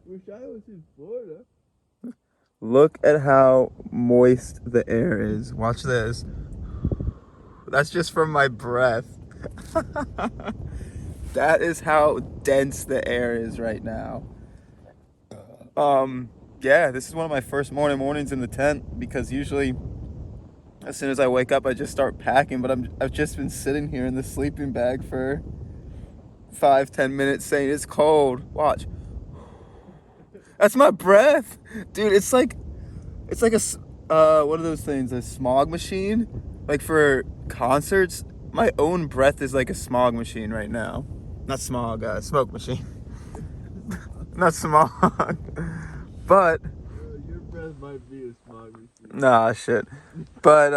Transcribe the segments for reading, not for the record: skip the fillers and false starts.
Wish I was in Florida. Look at how moist the air is. Watch this. That's just from my breath. That is how dense the air is right now. Yeah, this is one of my first mornings in the tent because usually as soon as I wake up I just start packing, but I've just been sitting here in the sleeping bag for 5-10 minutes saying it's cold. Watch. That's my breath. Dude, it's like what are those things? A smog machine? Like for concerts? My own breath is like a smog machine right now. Not smog, smoke machine. Not smog. But Your breath might be a smog machine. nah, shit. But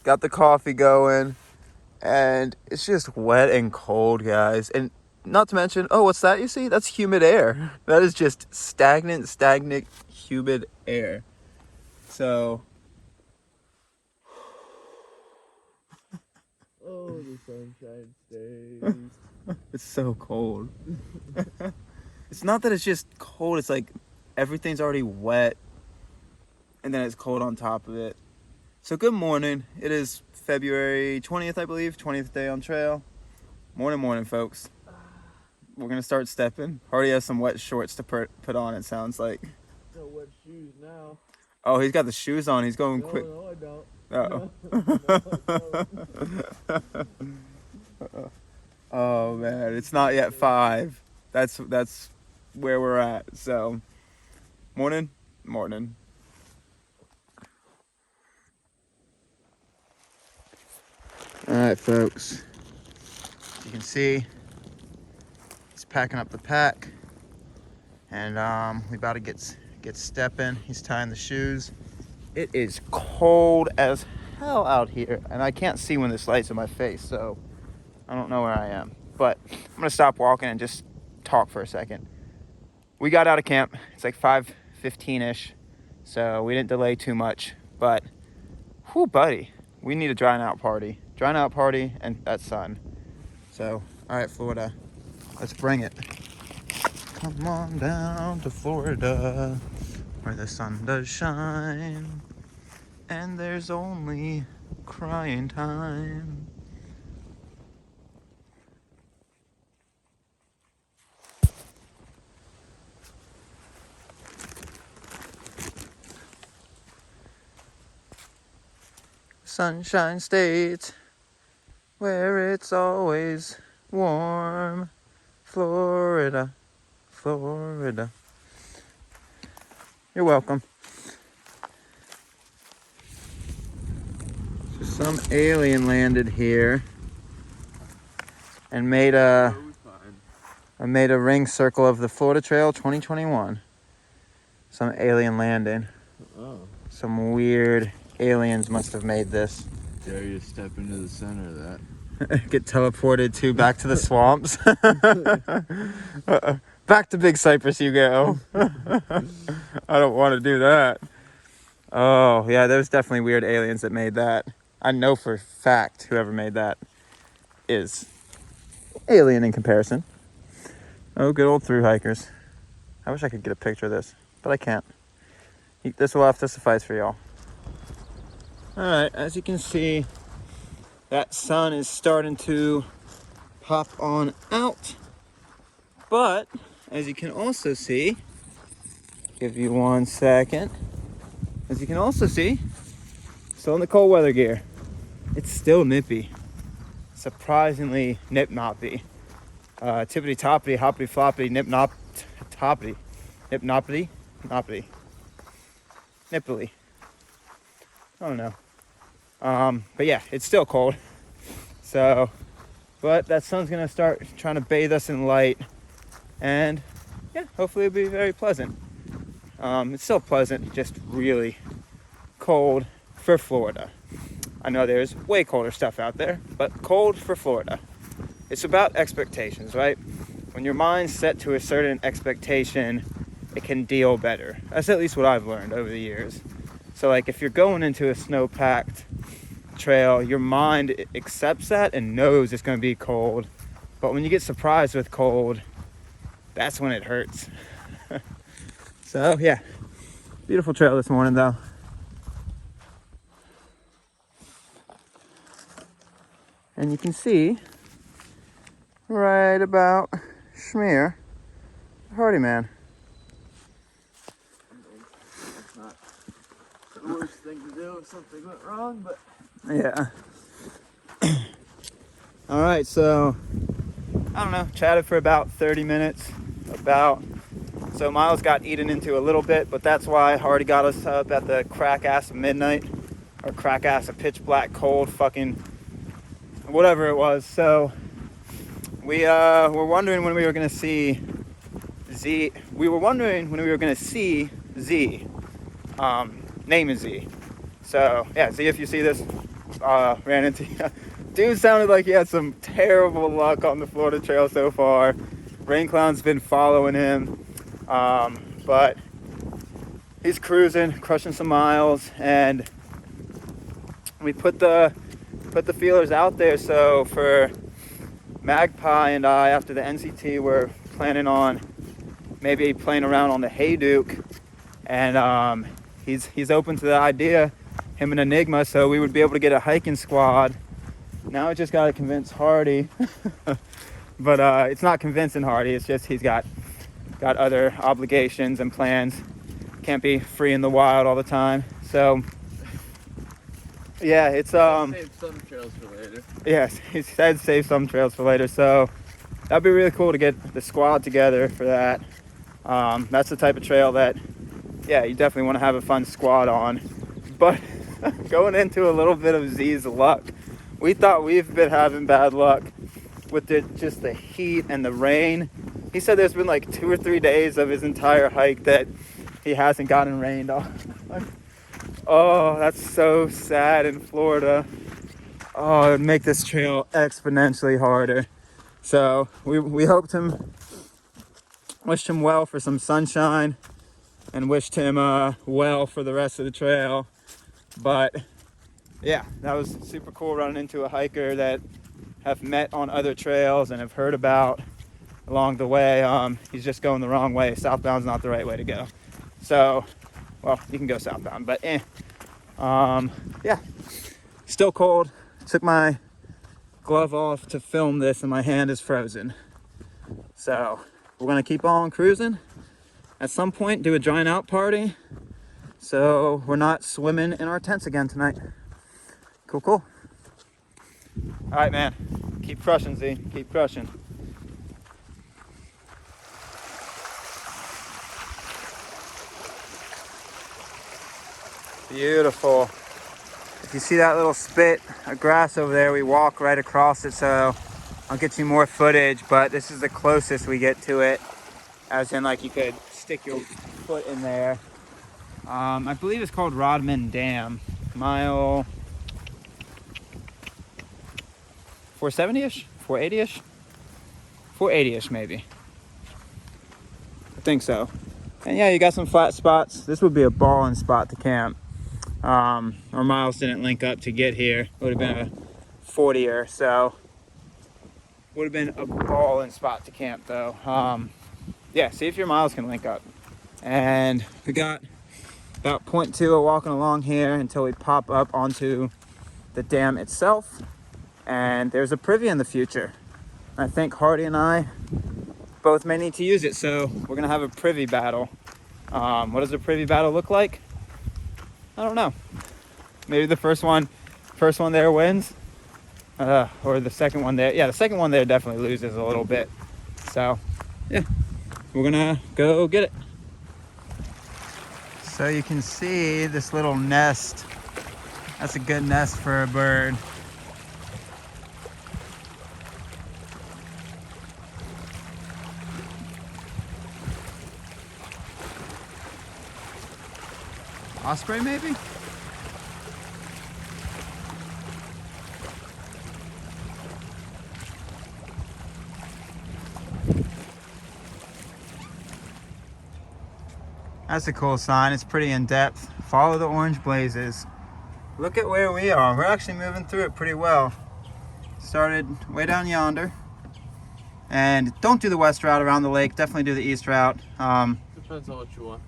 got the coffee going, and it's just wet and cold, guys. And not to mention, oh, what's that you see? That's humid air. That is just stagnant, humid air. So, Oh, the sunshine stays. it's so cold. It's not that it's just cold, it's like everything's already wet and then it's cold on top of it. So good morning. It is February 20th, I believe, 20th day on trail. Morning, folks. We're gonna start stepping. Hardy has some wet shorts to put on, it sounds like. No wet shoes now. Oh, he's got the shoes on. He's going quick. No, I don't. Uh-oh. No, I don't. Oh man, it's not yet 5. That's where we're at. So, morning. All right, folks. You can see he's packing up the pack, and we about to get stepping. He's tying the shoes. It is cold as hell out here, and I can't see when this light's in my face, so I don't know where I am. But I'm gonna stop walking and just talk for a second. We got out of camp. It's like 5:15-ish, so we didn't delay too much. But, whew, buddy, we need a drying out party and that sun. So, all right, Florida, let's bring it. Come on down to Florida, where the sun does shine, and there's only crying time. Sunshine State, where it's always warm. Florida. You're welcome. So some alien landed here and made a ring circle of the Florida Trail 2021. Some alien landing. Oh. Some weird aliens must have made this. Dare you step into the center of that. Get teleported back to the swamps. Back to Big Cypress you go. I don't want to do that. Oh, yeah, there's definitely weird aliens that made that. I know for a fact whoever made that is alien in comparison. Oh, good old through hikers. I wish I could get a picture of this, but I can't. This will have to suffice for y'all. All right, as you can see, that sun is starting to pop on out. But, as you can also see, give you 1 second. As you can also see, still in the cold weather gear. It's still nippy. Surprisingly nip-noppy. Tippity toppity, hoppity floppity, nip nop toppity. Nip noppity, noppity. Nippily. I don't know. But yeah, it's still cold. So, but that sun's gonna start trying to bathe us in light. And yeah, hopefully it'll be very pleasant. It's still pleasant, just really cold for Florida. I know there's way colder stuff out there, but cold for Florida. It's about expectations, right? When your mind's set to a certain expectation, it can deal better. That's at least what I've learned over the years. So like if you're going into a snow-packed trail, your mind accepts that and knows it's going to be cold. But when you get surprised with cold, that's when it hurts. So yeah, beautiful trail this morning though. And you can see right about Schmear, Hardy Man. It's not the worst thing to do if something went wrong, but Yeah. All right, so I don't know, chatted for about 30 minutes. So Miles got eaten into a little bit, but that's why Hardy got us up at the crack ass of midnight, or crack ass of pitch black cold fucking whatever it was. So we were wondering when we were gonna see Z. We were wondering when we were gonna see Z. Name is Z. So yeah, Z, if you see this, ran into you. Dude sounded like he had some terrible luck on the Florida Trail so far. Rain Clown's been following him, but he's cruising, crushing some miles, and we put the feelers out there. So for Magpie and I, after the NCT, we're planning on maybe playing around on the Hayduke, and he's open to the idea, him and Enigma, so we would be able to get a hiking squad. Now I just got to convince Hardy, but it's not convincing Hardy, it's just he's got other obligations and plans. Can't be free in the wild all the time. So yeah, it's save some trails for later. yes, he said save some trails for later, so that'd be really cool to get the squad together for that. That's the type of trail that, yeah, you definitely want to have a fun squad on. But going into a little bit of Z's luck, we thought we've been having bad luck with just the heat and the rain. He said there's been like 2 or 3 days of his entire hike that he hasn't gotten rained on. Oh, that's so sad in Florida. Oh, it would make this trail exponentially harder. So we wished him well for some sunshine, and wished him well for the rest of the trail. But yeah, that was super cool running into a hiker that have met on other trails and have heard about along the way. He's just going the wrong way. Southbound's not the right way to go. So, well, you can go southbound, but yeah, still cold. Took my glove off to film this and my hand is frozen. So we're gonna keep on cruising. At some point do a drying out party, so we're not swimming in our tents again tonight. Cool. All right, man, keep crushing, Z, keep crushing. Beautiful. If you see that little spit of grass over there, we walk right across it, so I'll get you more footage, but this is the closest we get to it, as in like you could stick your foot in there. I believe it's called Rodman Dam. Mile 470-ish? 480-ish? 480-ish maybe. I think so. And yeah, you got some flat spots. This would be a balling spot to camp. Our miles didn't link up to get here. It would have been a 40er, so would have been a balling spot to camp though. Yeah, see if your miles can link up. And we got about 0.2 of walking along here until we pop up onto the dam itself. And there's a privy in the future. I think Hardy and I both may need to use it, so we're gonna have a privy battle. What does a privy battle look like? I don't know. Maybe the first one there wins, or the second one there. Yeah, the second one there definitely loses a little bit. So yeah, we're gonna go get it. So you can see this little nest. That's a good nest for a bird. Osprey maybe? That's a cool sign. It's pretty in depth. Follow the orange blazes. Look at where we are. We're actually moving through it pretty well. Started way down yonder. And don't do the west route around the lake. Definitely do the east route. Depends on what you want.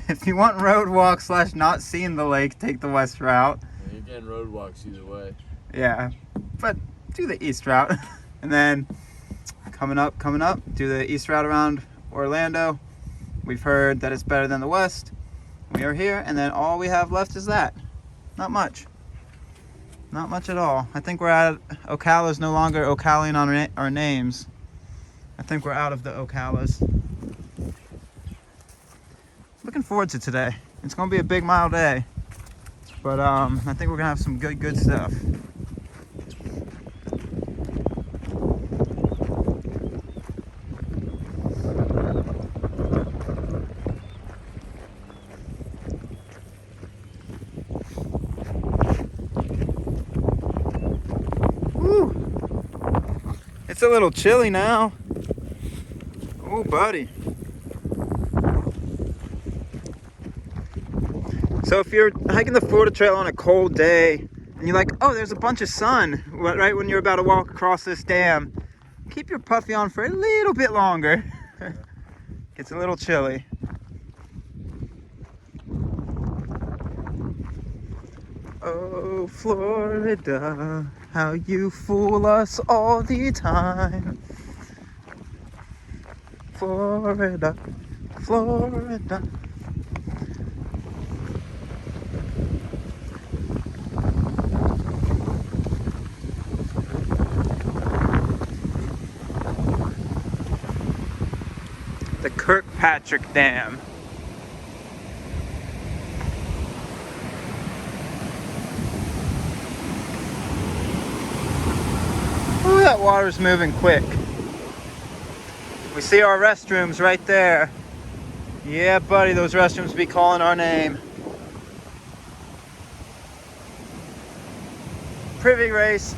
If you want road walk / not seeing the lake, take the west route. Yeah, you're getting road walks either way. Yeah, but do the east route. And then coming up, do the east route around Orlando. We've heard that it's better than the west. We are here, and then all we have left is that. Not much. Not much at all. I think we're at Ocala's no longer Ocaling on our names. I think we're out of the Ocalas. Looking forward to today. It's gonna be a big mile day, but I think we're gonna have some good stuff. Woo! It's a little chilly now. Oh, buddy. So if you're hiking the Florida Trail on a cold day and you're like, oh, there's a bunch of sun right when you're about to walk across this dam, keep your puffy on for a little bit longer. It's a little chilly. Oh, Florida, how you fool us all the time. Florida, Florida. The Kirkpatrick Dam. Ooh, that water's moving quick. We see our restrooms right there. Yeah, buddy, those restrooms be calling our name. Privy race.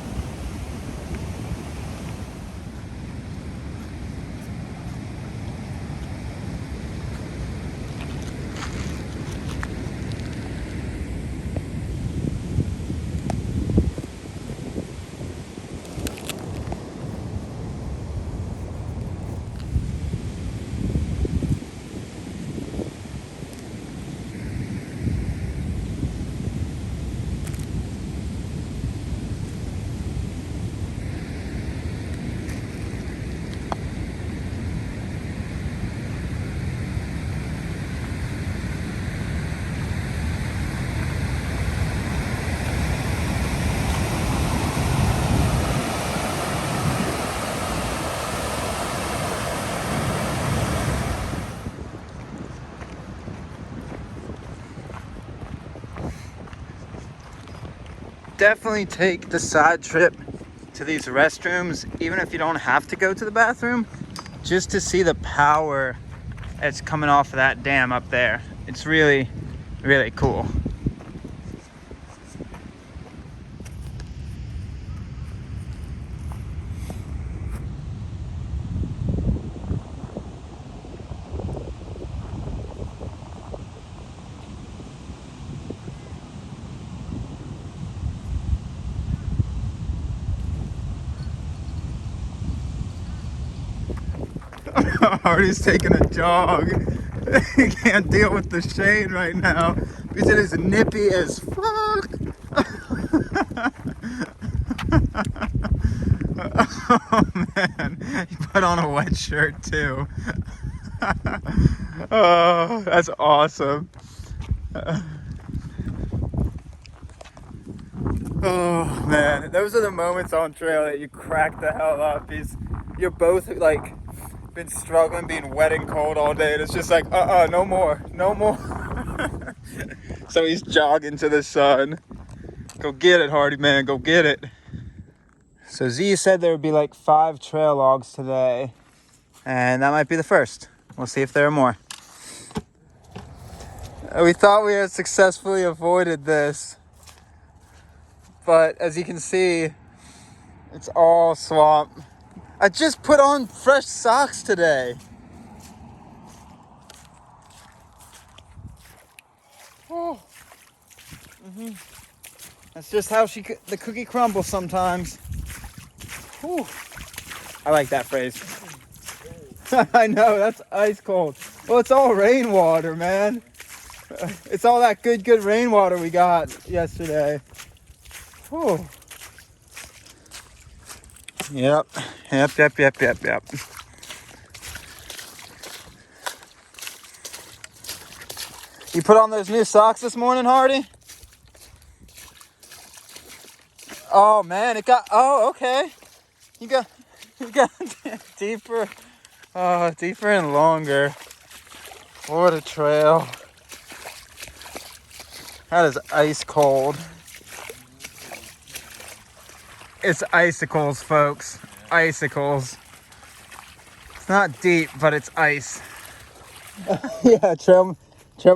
Definitely take the side trip to these restrooms, even if you don't have to go to the bathroom, just to see the power that's coming off of that dam up there. It's really, really cool. Artie's taking a jog. He can't deal with the shade right now because it is nippy as fuck. Oh man, he put on a wet shirt too. Oh, that's awesome. Oh man, those are the moments on trail that you crack the hell up. You're both like been struggling being wet and cold all day, and it's just like no more. So he's jogging to the sun. Go get it, Hardy man, go get it. So Z said there would be like 5 trail logs today, and that might be the first. We'll see if there are more. We thought we had successfully avoided this, but as you can see, it's all swamp. I just put on fresh socks today. Oh. That's just how the cookie crumbles sometimes. Whew. I like that phrase. I know, that's ice cold. Well, it's all rainwater, man. It's all that good rainwater we got yesterday. Whew. Yep. You put on those new socks this morning, Hardy? Oh man, oh okay. You got deeper, deeper and longer. What a trail. That is ice cold. It's icicles, folks. Icicles. It's not deep, but it's ice. Yeah, trail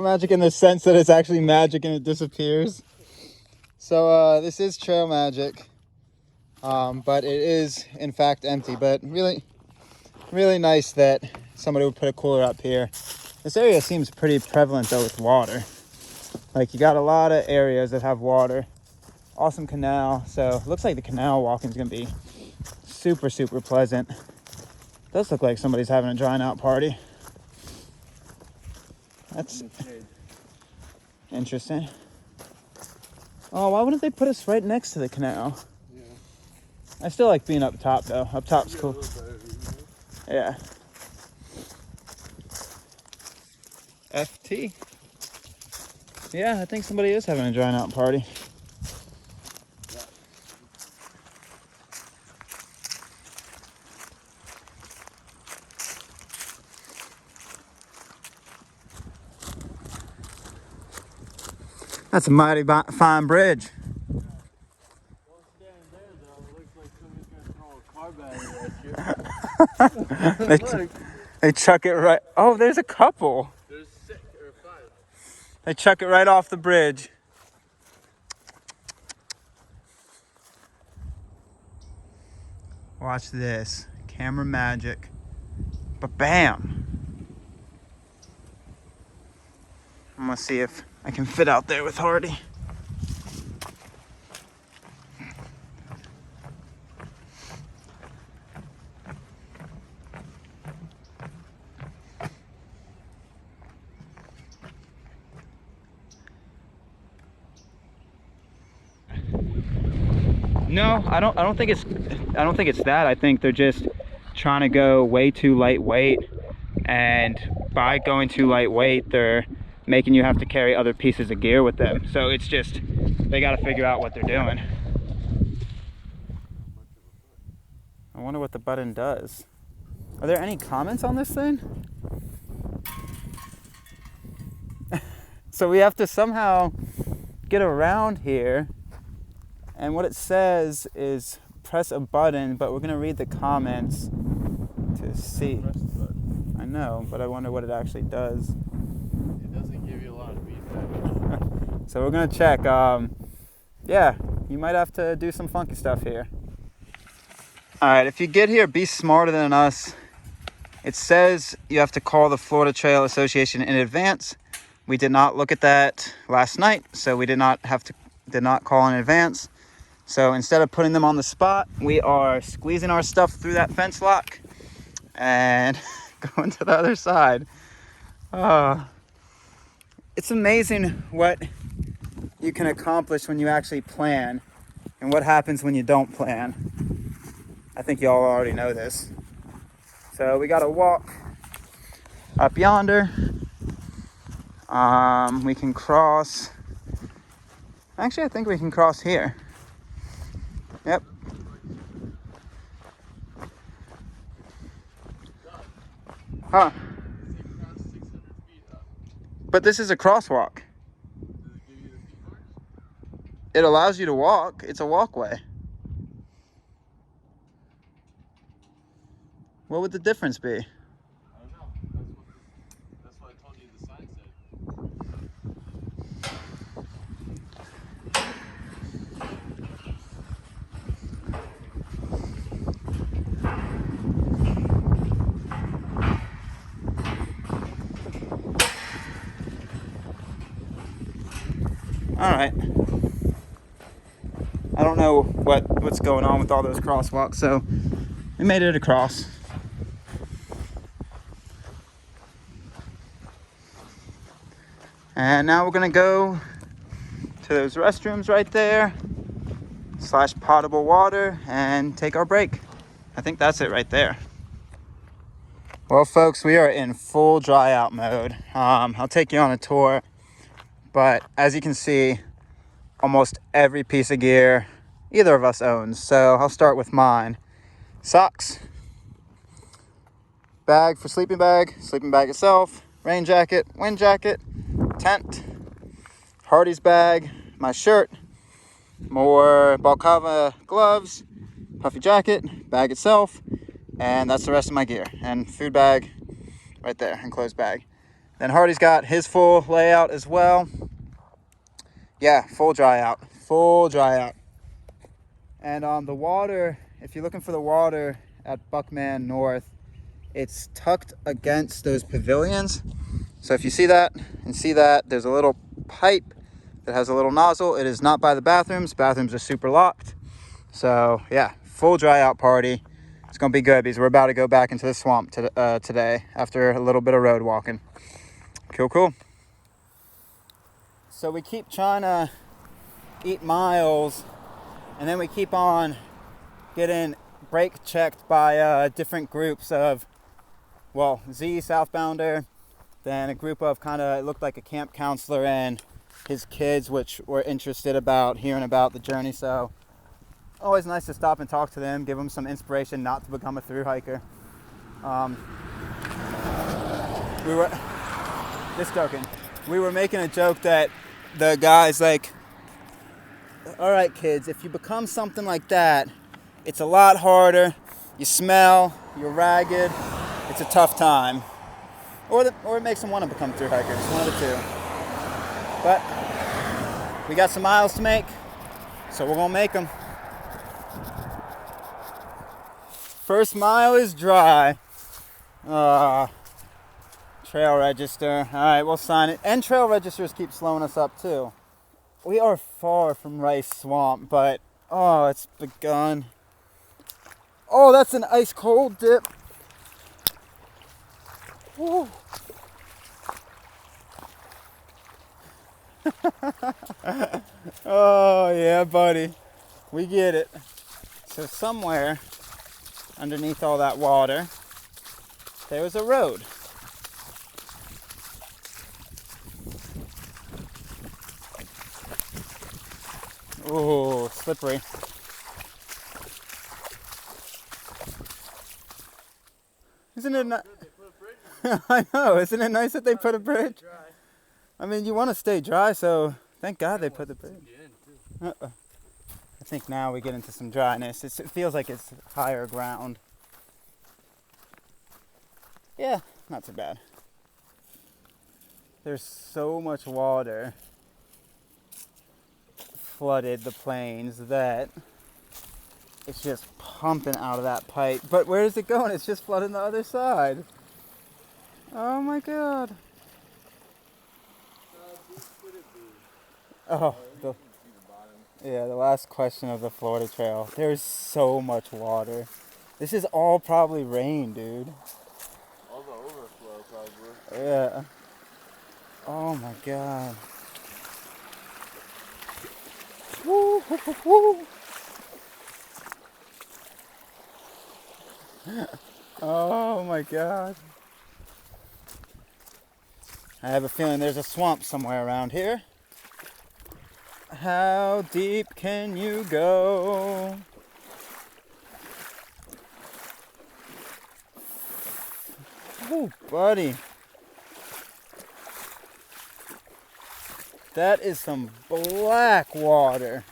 magic in the sense that it's actually magic and it disappears. So this is trail magic, but it is in fact empty. But really nice that somebody would put a cooler up here. This area seems pretty prevalent though with water. Like you got a lot of areas that have water. Awesome canal. So looks like the canal walking is gonna be super pleasant. Does look like somebody's having a drying out party. That's interesting. Oh, why wouldn't they put us right next to the canal? Yeah. I still like being up top though. Up top's cool. Yeah. FT. Yeah, I think somebody is having a drying out party. That's a mighty fine bridge. They chuck it right. Oh, there's a couple. There's 6 or 5. They chuck it right off the bridge. Watch this. Camera magic. But bam. I'm gonna see if I can fit out there with Hardy. No, I don't think it's that. I think they're just trying to go way too lightweight, and by going too lightweight, they're making you have to carry other pieces of gear with them. So it's just, they got to figure out what they're doing. I wonder what the button does. Are there any comments on this thing? So we have to somehow get around here, and what it says is press a button, but we're gonna read the comments to see. I know, but I wonder what it actually does. It doesn't give you a lot of feedback. So we're gonna check. Yeah, you might have to do some funky stuff here. All right, if you get here, be smarter than us. It says you have to call the Florida Trail Association in advance. We did not look at that last night, so we did not call in advance. So instead of putting them on the spot, we are squeezing our stuff through that fence lock and going to the other side. It's amazing what you can accomplish when you actually plan and what happens when you don't plan. I think y'all already know this. So we got to walk up yonder. We can cross. Actually, I think we can cross here. Yep. Huh. But this is a crosswalk. It allows you to walk. It's a walkway. What would the difference be? I don't know. That's what I told you the sign All right. I don't know what's going on with all those crosswalks, so we made it across. And now we're gonna go to those restrooms right there, / potable water, and take our break. I think that's it right there. Well, folks, we are in full dry out mode. I'll take you on a tour, but as you can see, almost every piece of gear either of us owns. So I'll start with mine. Socks, bag for sleeping bag itself, rain jacket, wind jacket, tent, Hardy's bag, my shirt, more balaclava gloves, puffy jacket, bag itself, and that's the rest of my gear. And food bag right there, enclosed bag. Then Hardy's got his full layout as well. Yeah, full dry out. And the water, if you're looking for the water at Buckman North, it's tucked against those pavilions. So if you see that and see that, there's a little pipe that has a little nozzle. It is not by the bathrooms. Bathrooms are super locked. So yeah, full dry out party. It's gonna be good because we're about to go back into the swamp today after a little bit of road walking. Cool. So we keep trying to eat miles, and then we keep on getting brake checked by different groups of, well, Z southbounder, then a group of kind of, it looked like a camp counselor and his kids, which were interested about hearing about the journey. So always nice to stop and talk to them, give them some inspiration not to become a through hiker. We were making a joke that the guy's like, all right, kids, if you become something like that, it's a lot harder. You smell, you're ragged, it's a tough time. Or it makes them want to become through hikers, one of the two. But we got some miles to make, so we're gonna make them. First mile is dry. Trail register. All right, we'll sign it. And trail registers keep slowing us up too. We are far from Rice Swamp, but oh, it's begun. Oh, that's an ice cold dip. Woo. Oh yeah, buddy. We get it. So somewhere underneath all that water, there was a road. Oh, slippery. Isn't it nice? I know, isn't it nice that they put a bridge? I mean, you want to stay dry, so thank God they put the bridge. I think now we get into some dryness. It feels like it's higher ground. Yeah, not too bad. There's so much water flooded the plains that it's just pumping out of that pipe. But where is it going? It's just flooding the other side. Oh my God. Oh, the last question of the Florida Trail. There's so much water. This is all probably rain, dude. All the overflow, probably. Yeah. Oh my God. Woo, woo, woo, woo. Oh my God. I have a feeling there's a swamp somewhere around here. How deep can you go? Oh, buddy. That is some black water.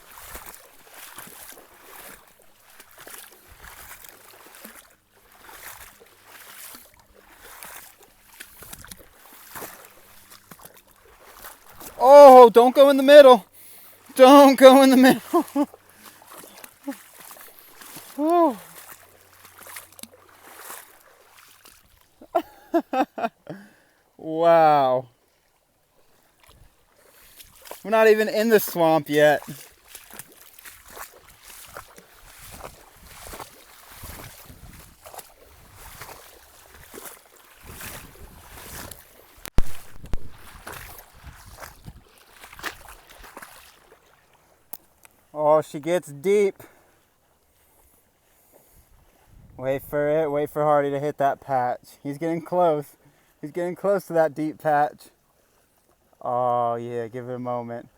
Oh, don't go in the middle. Don't go in the middle. Oh. Wow. We're not even in the swamp yet. Oh, she gets deep. Wait for it. Wait for Hardy to hit that patch. He's getting close. He's getting close to that deep patch. Oh, yeah. Give it a moment.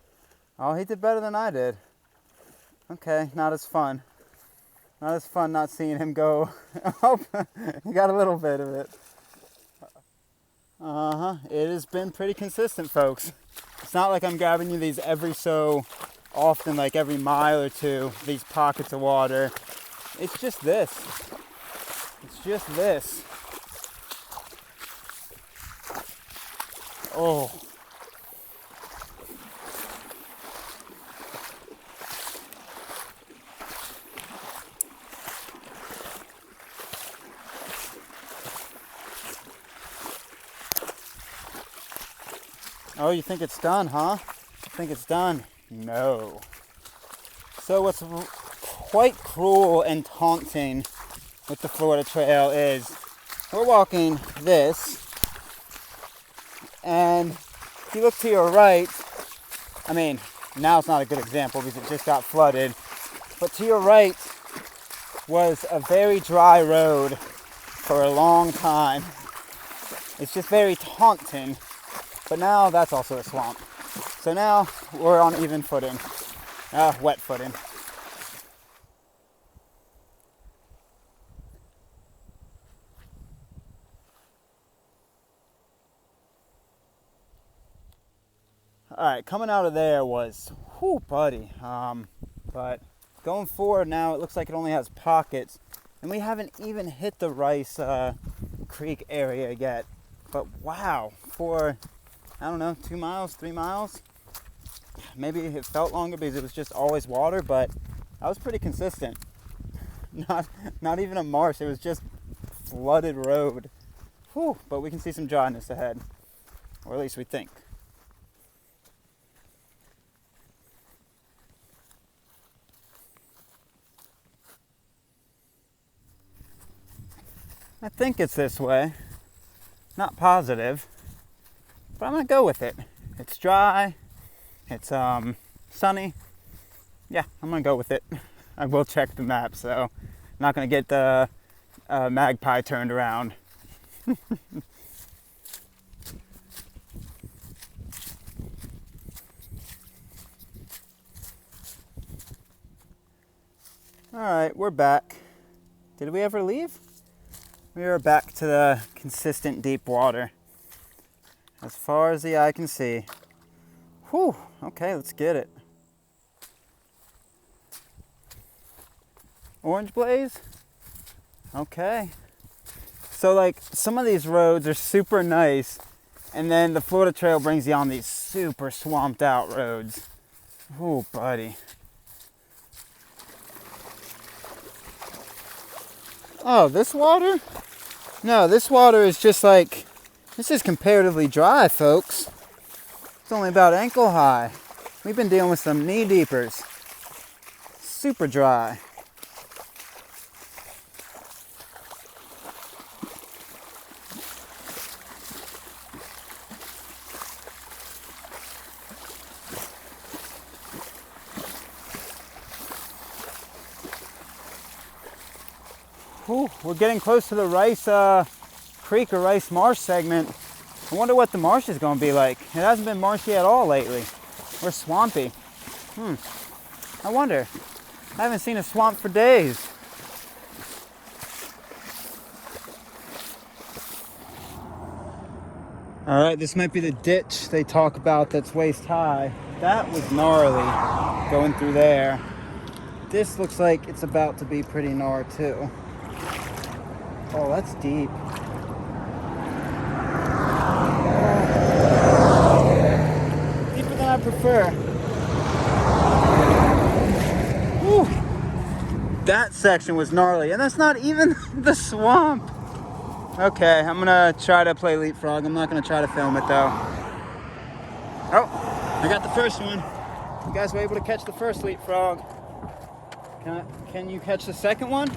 Oh, he did better than I did. Okay, not as fun. Not as fun not seeing him go. Oh, he got a little bit of it. It has been pretty consistent, folks. It's not like I'm grabbing you these every so often, like every mile or two, these pockets of water. It's just this. It's just this. Oh. Oh, you think it's done, huh? You think it's done? No. So what's quite cruel and taunting with the Florida Trail is we're walking this, and if you look to your right, I mean, now it's not a good example because it just got flooded, but to your right was a very dry road for a long time. It's just very taunting. But now that's also a swamp. So now we're on even footing. Wet footing. Alright, coming out of there was, whew, buddy. But going forward now, it looks like it only has pockets. And we haven't even hit the Rice Creek area yet. But wow, for, I don't know, 2 miles, 3 miles? Maybe it felt longer because it was just always water, but I was pretty consistent. Not even a marsh, it was just flooded road. Whew, but we can see some dryness ahead. Or at least we think. I think it's this way. Not positive, but I'm gonna go with it. It's dry, it's sunny. Yeah, I'm gonna go with it. I will check the map, so I'm not gonna get the magpie turned around. All right, we're back. Did we ever leave? We are back to the consistent deep water. As far as the eye can see. Whew, okay, let's get it. Orange blaze? Okay. So like some of these roads are super nice, and then the Florida Trail brings you on these super swamped out roads. Ooh, buddy. Oh, this water? No, this water is just like, this is comparatively dry, folks. It's only about ankle high. We've been dealing with some knee deepers. Super dry. Whew, we're getting close to the Rice Creek or Rice Marsh segment. I wonder what the marsh is going to be like. It hasn't been marshy at all lately. Or swampy. I wonder. I haven't seen a swamp for days. All right, this might be the ditch they talk about that's waist high. That was gnarly going through there. This looks like it's about to be pretty gnar too. Oh, that's deep. Deeper than I prefer. Whew. That section was gnarly, and that's not even the swamp. Okay, I'm gonna try to play Leapfrog. I'm not gonna try to film it though. Oh, I got the first one. You guys were able to catch the first Leapfrog. Can you catch the second one?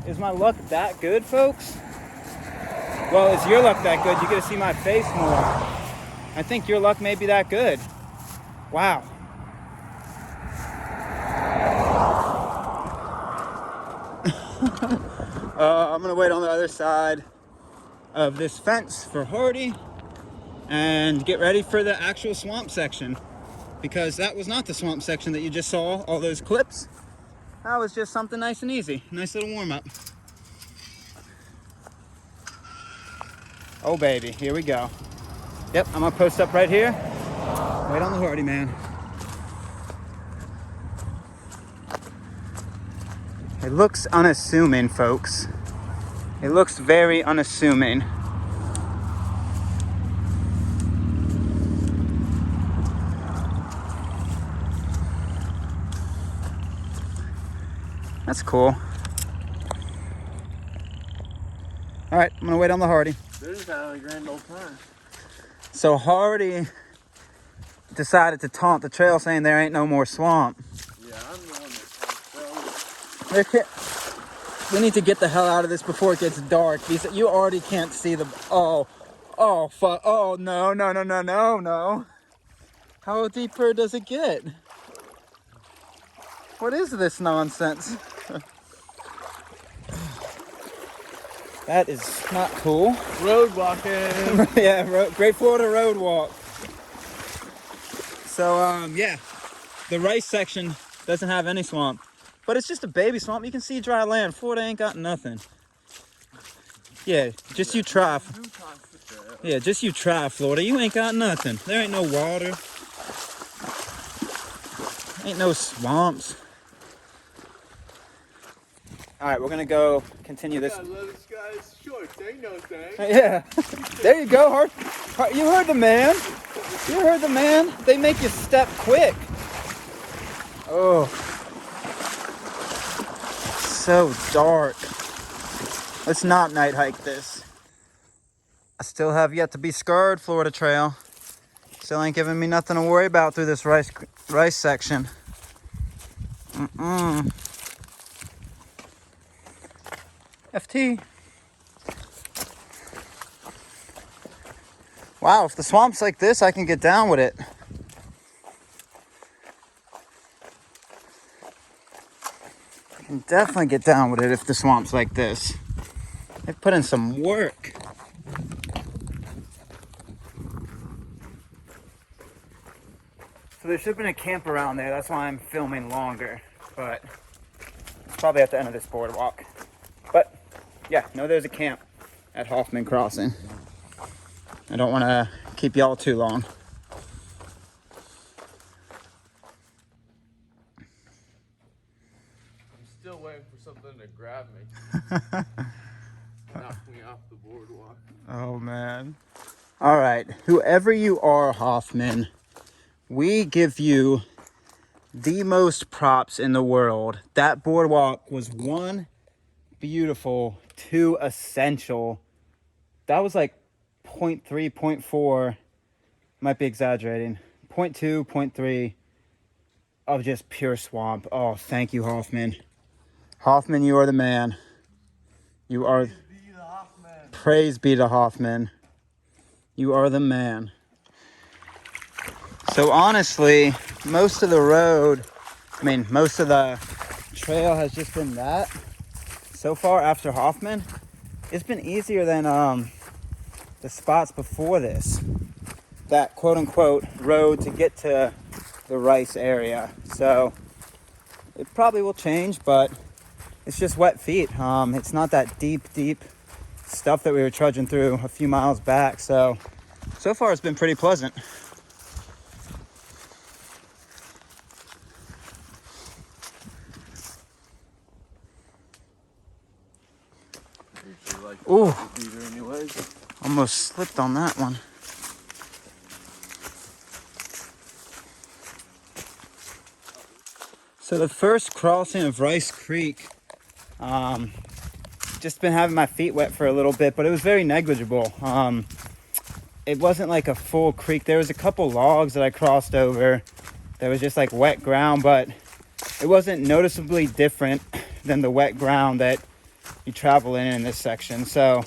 Is my luck that good, folks? Well, is your luck that good? You get to see my face more. I think your luck may be that good. Wow. I'm gonna wait on the other side of this fence for Hardy and get ready for the actual swamp section, because that was not the swamp section that you just saw, all those clips. That was just something nice and easy. Nice little warm-up. Oh baby, here we go. Yep, I'm gonna post up right here. Wait on the Hardy man. It looks unassuming, folks. It looks very unassuming. That's cool. All right, I'm gonna wait on the Hardy. This is having a grand old time. So Hardy decided to taunt the trail, saying there ain't no more swamp. Yeah, I'm the one that We need to get the hell out of this before it gets dark. Because you already can't see the... Oh, fuck. Oh, no. How deeper does it get? What is this nonsense? That is not cool. road walking. Yeah, Great Florida road walk. So, yeah. The rice section doesn't have any swamp. But it's just a baby swamp. You can see dry land. Florida ain't got nothing. Yeah, just you try. Yeah, just you try, Florida. You ain't got nothing. There ain't no water. Ain't no swamps. All right, we're gonna go continue this. This guy's short. Ain't no thing. Yeah, there you go, Hart. You heard the man. You heard the man. They make you step quick. Oh. So dark. Let's not night hike this. I still have yet to be scarred, Florida Trail. Still ain't giving me nothing to worry about through this rice section. FT. Wow, if the swamp's like this, I can get down with it. I can definitely get down with it if the swamp's like this. They've put in some work. So there should have been a camp around there. That's why I'm filming longer. But it's probably at the end of this boardwalk. But yeah, no, there's a camp at Hoffman Crossing. I don't want to keep y'all too long. I'm still waiting for something to grab me. Knock me off the boardwalk. Oh man. All right, whoever you are, Hoffman, we give you the most props in the world. That boardwalk was 1, beautiful, 2, essential. That was like 0.3, 0.4, might be exaggerating, 0.2, 0.3 of just pure swamp. Oh, thank you, Hoffman. Hoffman, you are the man. You are... Praise be to Hoffman. You are the man. So honestly, most of the road, most of the trail has just been that. So far after Hoffman, it's been easier than the spots before this. That quote-unquote road to get to the rice area. So it probably will change, but it's just wet feet. It's not that deep stuff that we were trudging through a few miles back. So far it's been pretty pleasant. Ooh, almost slipped on that one. So the first crossing of Rice Creek, just been having my feet wet for a little bit, but it was very negligible. It wasn't like a full creek. There was a couple logs that I crossed over. There was just like wet ground, but it wasn't noticeably different than the wet ground that you travel in this section. So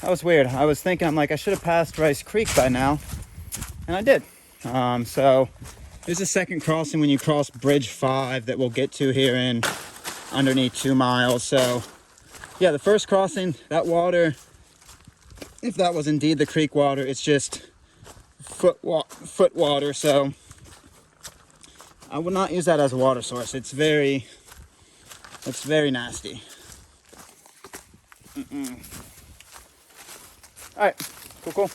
that was weird. I was thinking, I'm like, I should have passed Rice Creek by now, and I did. So there's a second crossing when you cross Bridge 5 that we'll get to here in underneath 2 miles. So yeah, the first crossing, that water, if that was indeed the creek water, it's just foot water. So I would not use that as a water source. It's very nasty. All right, cool.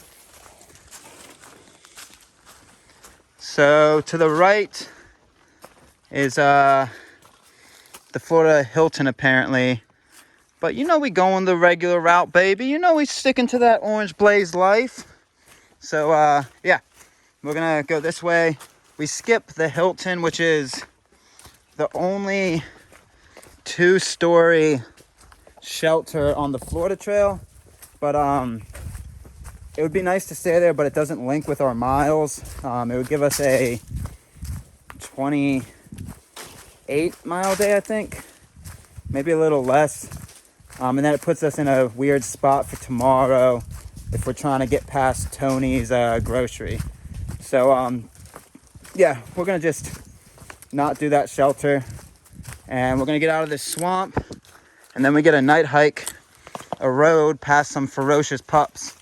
So to the right is the Florida Hilton apparently. But you know we going the regular route, baby. You know we sticking to that Orange Blaze life. So yeah, we're gonna go this way. We skip the Hilton, which is the only 2-story shelter on the Florida Trail. But it would be nice to stay there, but it doesn't link with our miles. It would give us a 28-mile day, I think. Maybe a little less. And then it puts us in a weird spot for tomorrow if we're trying to get past Tony's grocery. So, yeah, we're going to just not do that shelter. And we're going to get out of this swamp. And then we get a night hike, a road past some ferocious pups,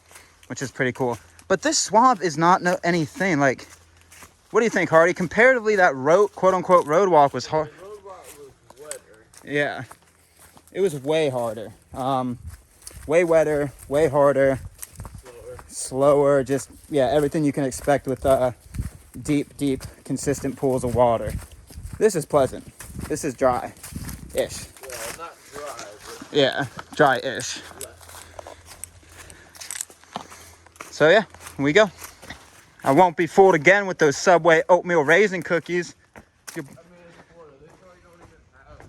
which is pretty cool. But this swamp is not anything. Like, what do you think, Hardy? Comparatively, that quote-unquote road walk was hard. The road walk was wetter. Yeah. It was way harder. Way wetter, way harder. Slower. Just, yeah, everything you can expect with deep, consistent pools of water. This is pleasant. This is dry-ish. Well, not dry, but Yeah, dry-ish. So yeah, here we go. I won't be fooled again with those Subway oatmeal raisin cookies. I mean, in Florida, they probably don't even have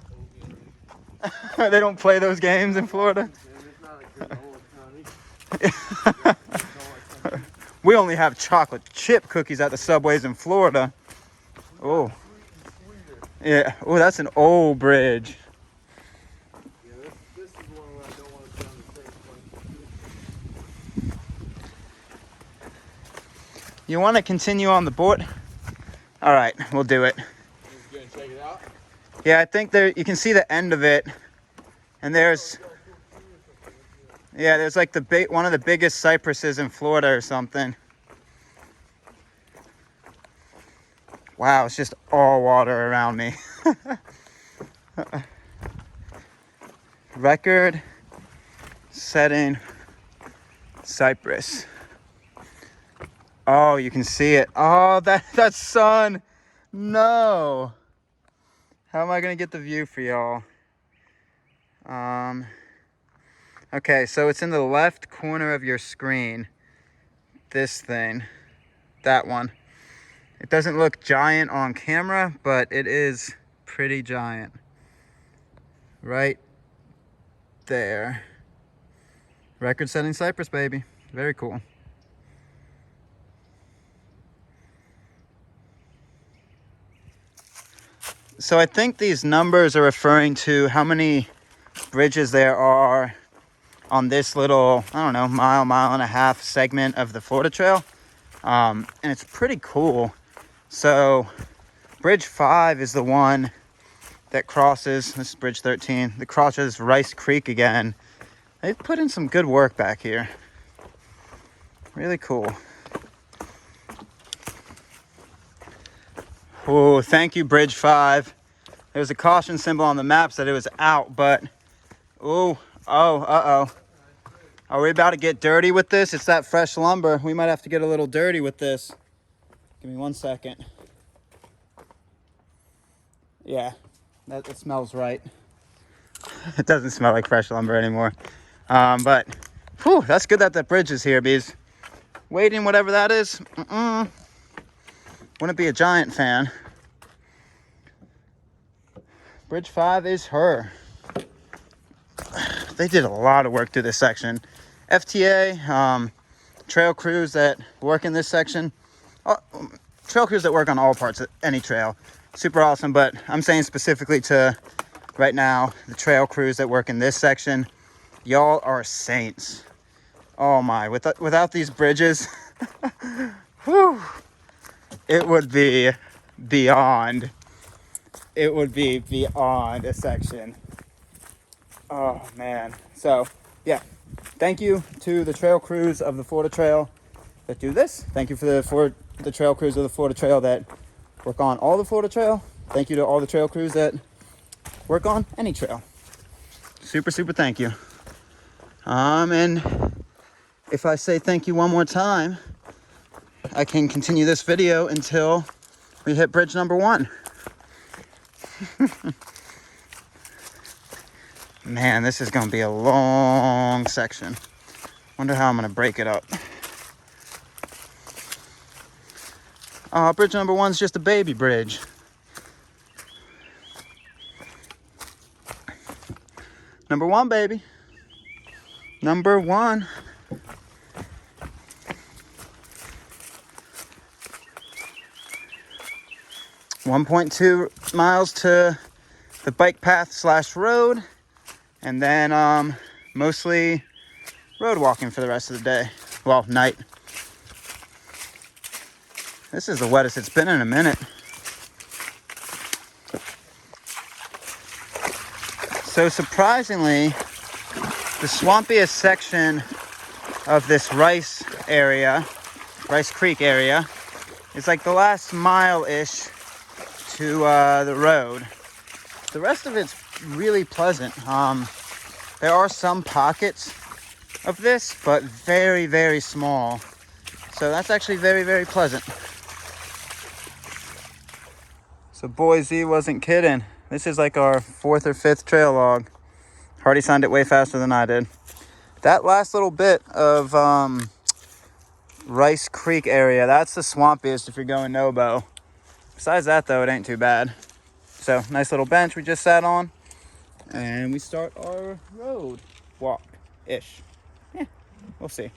oatmeal. They don't play those games in Florida. It's not a granola county. We only have chocolate chip cookies at the Subways in Florida. Oh, yeah. Oh, that's an old bridge. Yeah, this is one where I don't want to be on the same place. You want to continue on the board? All right, we'll do it. Just gonna check it out. Yeah, I think there you can see the end of it, and there's like one of the biggest cypresses in Florida or something. Wow, it's just all water around me. Record setting cypress. Oh, you can see it. Oh, that's sun. No. How am I gonna get the view for y'all? Okay, so it's in the left corner of your screen. This thing, that one. It doesn't look giant on camera, but it is pretty giant. Right there. Record-setting cypress, baby. Very cool. So I think these numbers are referring to how many bridges there are on this little, I don't know, mile and a half segment of the Florida Trail. And it's pretty cool. So Bridge 5 is the one that crosses, this is Bridge 13, that crosses Rice Creek again. They've put in some good work back here. Really cool. Oh, thank you, Bridge 5. There's a caution symbol on the maps that it was out, but uh-oh. Are we about to get dirty with this? It's that fresh lumber. We might have to get a little dirty with this. Give me 1 second. Yeah, that smells right. It doesn't smell like fresh lumber anymore. But, whew, that's good that the bridge is here, bees. Waiting, whatever that is. Wouldn't be a giant fan. Bridge 5 is her. They did a lot of work through this section. FTA, trail crews that work in this section. Trail crews that work on all parts of any trail. Super awesome, but I'm saying specifically to, right now, the trail crews that work in this section. Y'all are saints. Oh my, without these bridges, whew, it would be beyond. It would be beyond a section. Oh man. So yeah, thank you to the trail crews of the Florida Trail that do this. Thank you for the trail crews of the Florida Trail that work on all the Florida Trail. Thank you to all the trail crews that work on any trail. Super, super thank you. And if I say thank you one more time, I can continue this video until we hit bridge number 1. Man, this is gonna be a long section. Wonder how I'm gonna break it up. Bridge number 1's just a baby bridge. Number 1, baby. Number 1. .2 miles to the bike path / road, and then mostly road walking for the rest of the day. Well, night. This is the wettest it's been in a minute. So surprisingly, the swampiest section of this Rice Creek area, is like the last mile-ish to the road. The rest of it's really pleasant. There are some pockets of this, but very, very small. So that's actually very, very pleasant. So Boise wasn't kidding. This is like our 4th or 5th trail log. Hardy signed it way faster than I did. That last little bit of Rice Creek area, that's the swampiest if you're going no-bow. Besides that, though, it ain't too bad. So, nice little bench we just sat on. And we start our road walk-ish. Yeah, we'll see.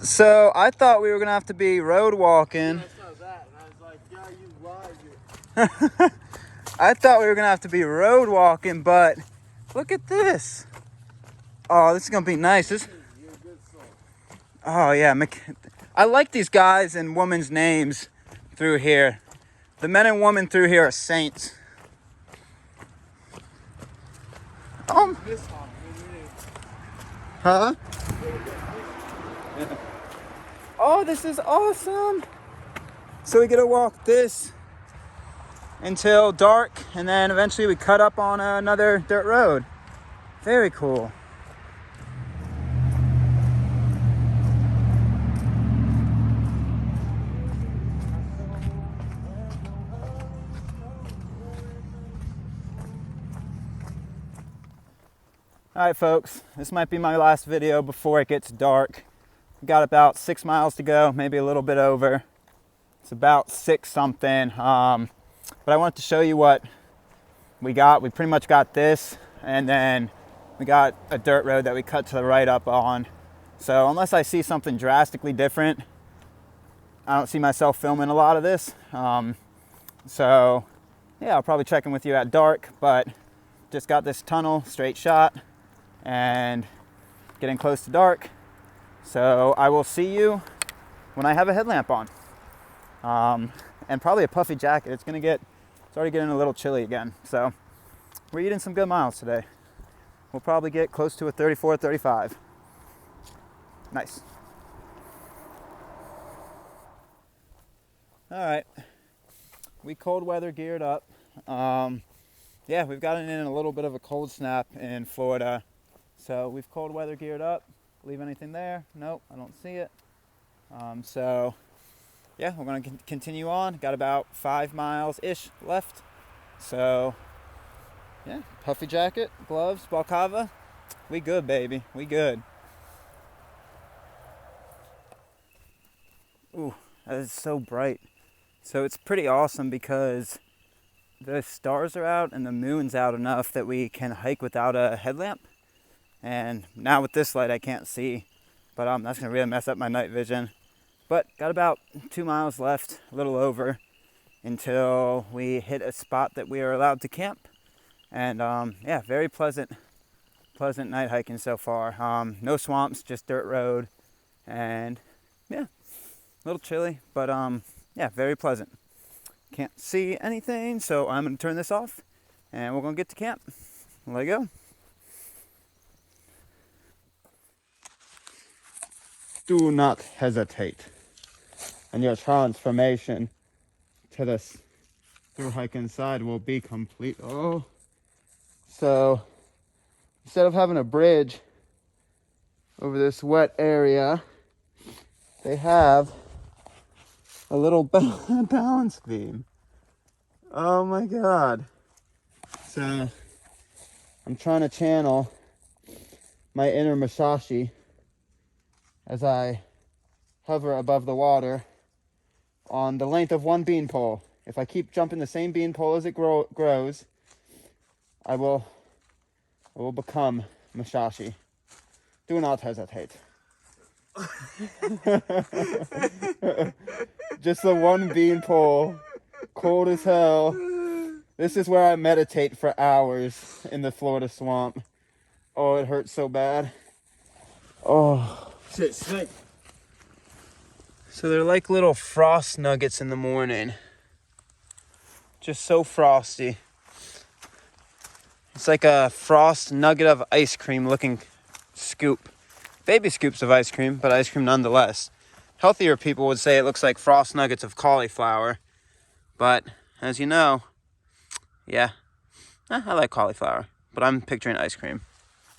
So, I thought we were going to have to be road walking. I saw that, and I was like, yeah, you lied. I thought we were going to have to be road walking, but look at this. Oh, this is going to be nice. You're a good soul. Oh, yeah. I like these guys and women's names through here. The men and women through here are saints. This one, Huh? Oh, this is awesome. So we get to walk this until dark, and then eventually we cut up on another dirt road. Very cool. Alright folks, this might be my last video before it gets dark. We got about 6 miles to go, maybe a little bit over. It's about 6 something. But I wanted to show you what we got. We pretty much got this, and then we got a dirt road that we cut to the right up on. So unless I see something drastically different, I don't see myself filming a lot of this. So yeah, I'll probably check in with you at dark, but just got this tunnel straight shot and getting close to dark. So I will see you when I have a headlamp on. And probably a puffy jacket. It's already getting a little chilly again. So we're eating some good miles today. We'll probably get close to a 34, 35. Nice. All right. We cold weather geared up. Yeah, we've gotten in a little bit of a cold snap in Florida. So we've cold weather geared up. Leave anything there? Nope, I don't see it. So yeah, we're going to continue on. Got about 5 miles-ish left. So yeah, puffy jacket, gloves, balaclava. We good, baby. We good. Ooh, that is so bright. So it's pretty awesome because the stars are out and the moon's out enough that we can hike without a headlamp. And now with this light I can't see, but that's gonna really mess up my night vision. But got about 2 miles left, a little over, until we hit a spot that we are allowed to camp. And yeah, very pleasant night hiking so far. No swamps, just dirt road, and yeah, a little chilly, but yeah, very pleasant. Can't see anything, so I'm gonna turn this off And we're gonna get to camp. Let go. Do not hesitate. And your transformation to this through hike inside will be complete. Oh. So instead of having a bridge over this wet area, they have a little balance beam. Oh my God. So I'm trying to channel my inner Musashi as I hover above the water on the length of one beanpole. If I keep jumping the same beanpole as it grows, I will become Musashi. Do not hesitate. Just the one beanpole, cold as hell. This is where I meditate for hours in the Florida swamp. Oh, it hurts so bad. Oh, shit, snake. So they're like little frost nuggets in the morning. Just so frosty. It's like a frost nugget of ice cream looking scoop. Baby scoops of ice cream, but ice cream nonetheless. Healthier people would say it looks like frost nuggets of cauliflower. But as you know, yeah, I like cauliflower. But I'm picturing ice cream.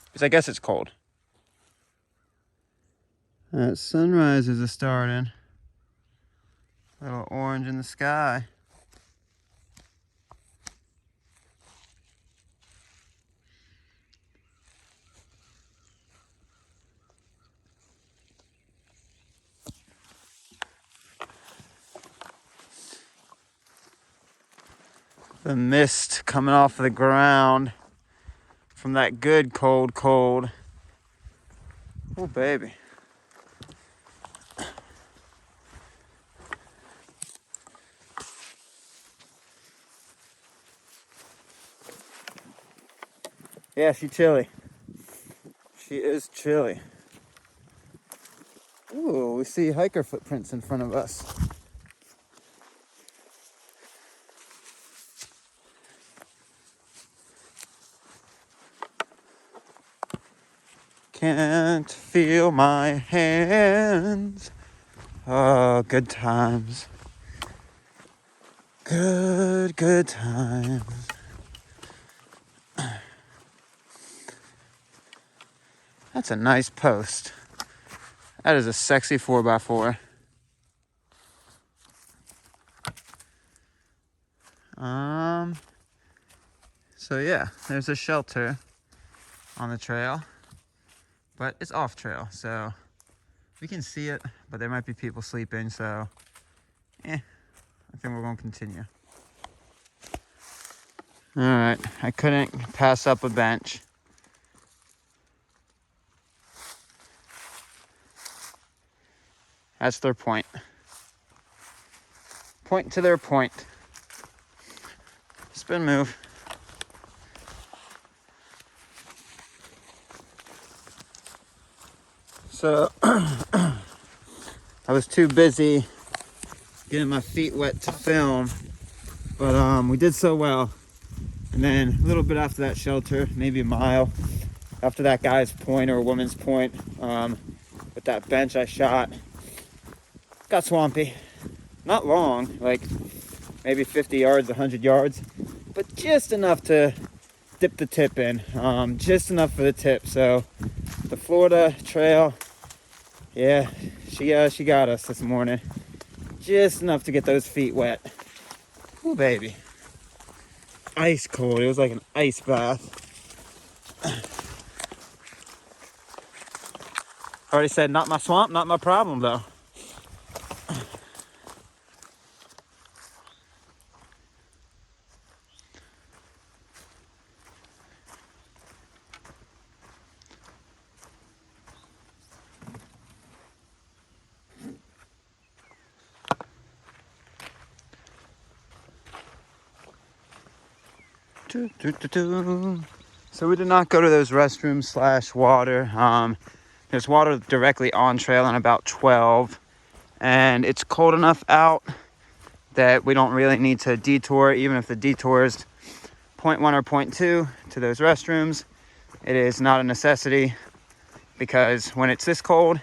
Because I guess it's cold. Sunrises are starting. A little orange in the sky. The mist coming off of the ground from that good cold. Oh, baby. Yeah, she's chilly. She is chilly. Ooh, we see hiker footprints in front of us. Can't feel my hands. Oh, good times. Good times. That's a nice post. That is a sexy 4x4. So yeah, there's a shelter on the trail, but it's off trail, so we can see it, but there might be people sleeping, so I think we're gonna continue. All right, I couldn't pass up a bench. That's their point. Point to their point. Spin move. So I was too busy getting my feet wet to film, but we did so well. And then a little bit after that shelter, maybe a mile after that guy's point or woman's point, with that bench I shot, got swampy. Not long, like maybe 50 yards, 100 yards, but just enough to dip the tip in, just enough for the tip. So the Florida trail, yeah, she got us this morning, just enough to get those feet wet. Ooh, baby, ice cold. It was like an ice bath. Already said, not my swamp, not my problem though. So we did not go to those restrooms / water. There's water directly on trail in about 12, and it's cold enough out that we don't really need to detour, even if the detour is point 1 or point 2 to those restrooms. It is not a necessity because when it's this cold,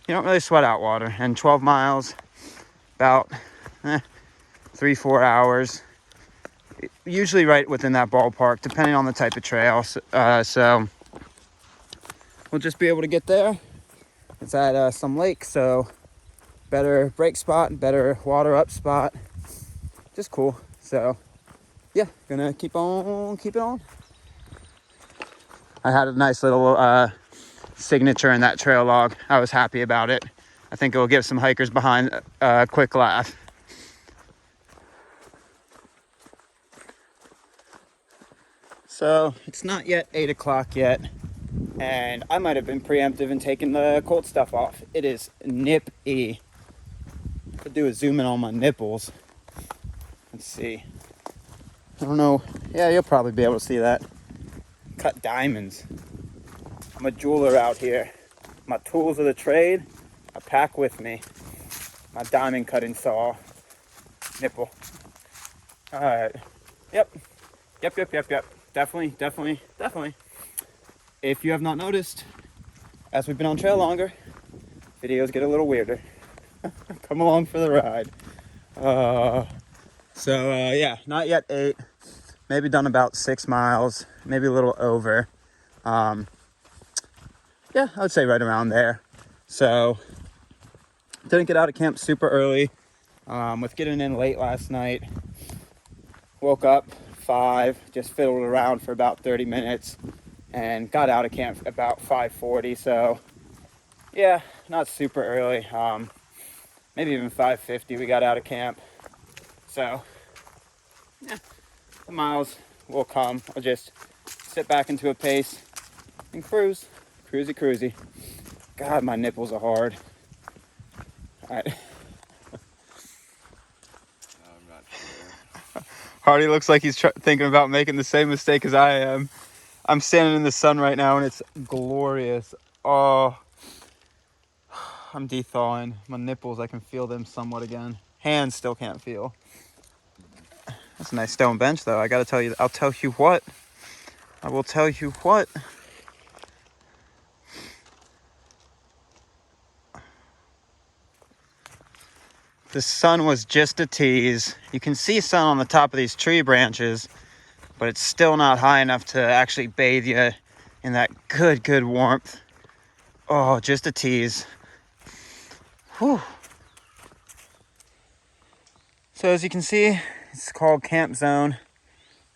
you don't really sweat out water. And 12 miles, about 3-4 hours, usually right within that ballpark, depending on the type of trail. So we'll just be able to get there. It's at some lake, so better break spot, better water up spot. Just cool. So yeah, gonna keep it on. I had a nice little signature in that trail log. I was happy about it. I think it will give some hikers behind a quick laugh. So it's not yet 8 o'clock yet, and I might have been preemptive and taking the cold stuff off. It is nippy. Could do a zoom in on my nipples. Let's see. I don't know. Yeah, you'll probably be able to see that. Cut diamonds. I'm a jeweler out here. My tools of the trade, I pack with me. My diamond cutting saw. Nipple. Alright. Yep. Definitely. If you have not noticed, as we've been on trail longer, videos get a little weirder. Come along for the ride. Yeah, not yet 8. Maybe done about 6 miles, maybe a little over. Yeah, I would say right around there. So, didn't get out of camp super early. With getting in late last night, woke up 5, just fiddled around for about 30 minutes, and got out of camp about 5:40. So, yeah, not super early. Maybe even 5:50 we got out of camp. So, yeah, the miles will come. I'll just sit back into a pace and cruise. Cruisy. God, my nipples are hard. All right. I'm not sure. Hardy looks like he's thinking about making the same mistake as I am. I'm standing in the sun right now and it's glorious. Oh, I'm de-thawing. My nipples, I can feel them somewhat again. Hands still can't feel. That's a nice stone bench though. I gotta tell you, I will tell you what. The sun was just a tease. You can see sun on the top of these tree branches, but it's still not high enough to actually bathe you in that good warmth. Oh, just a tease. Whew. So as you can see, it's called Camp Zone.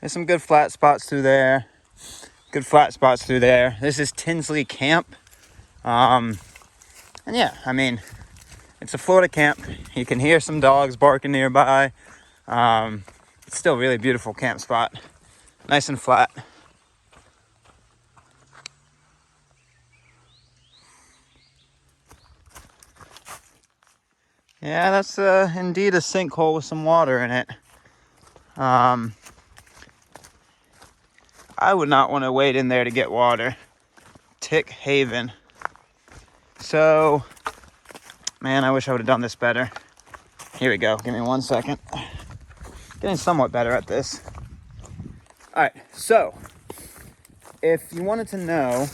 There's some good flat spots through there. This is Tinsley Camp. And yeah, I mean, it's a Florida camp. You can hear some dogs barking nearby. It's still a really beautiful camp spot. Nice and flat. Yeah, that's indeed a sinkhole with some water in it. I would not want to wade in there to get water. Tick Haven. So, man, I wish I would have done this better. Here we go. Give me 1 second. Getting somewhat better at this. All right, so if you wanted to know,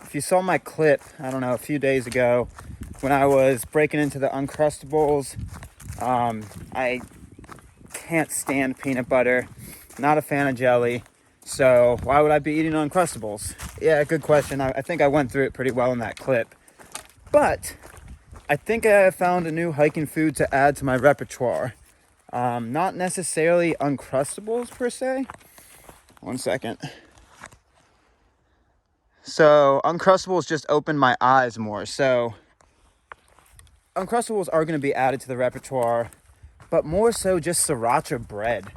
if you saw my clip, I don't know, a few days ago when I was breaking into the Uncrustables, I can't stand peanut butter, not a fan of jelly, so why would I be eating Uncrustables? Yeah, good question. I think I went through it pretty well in that clip, but I think I found a new hiking food to add to my repertoire. Not necessarily Uncrustables per se. 1 second. So Uncrustables just opened my eyes more. So Uncrustables are going to be added to the repertoire, but more so just Sriracha bread.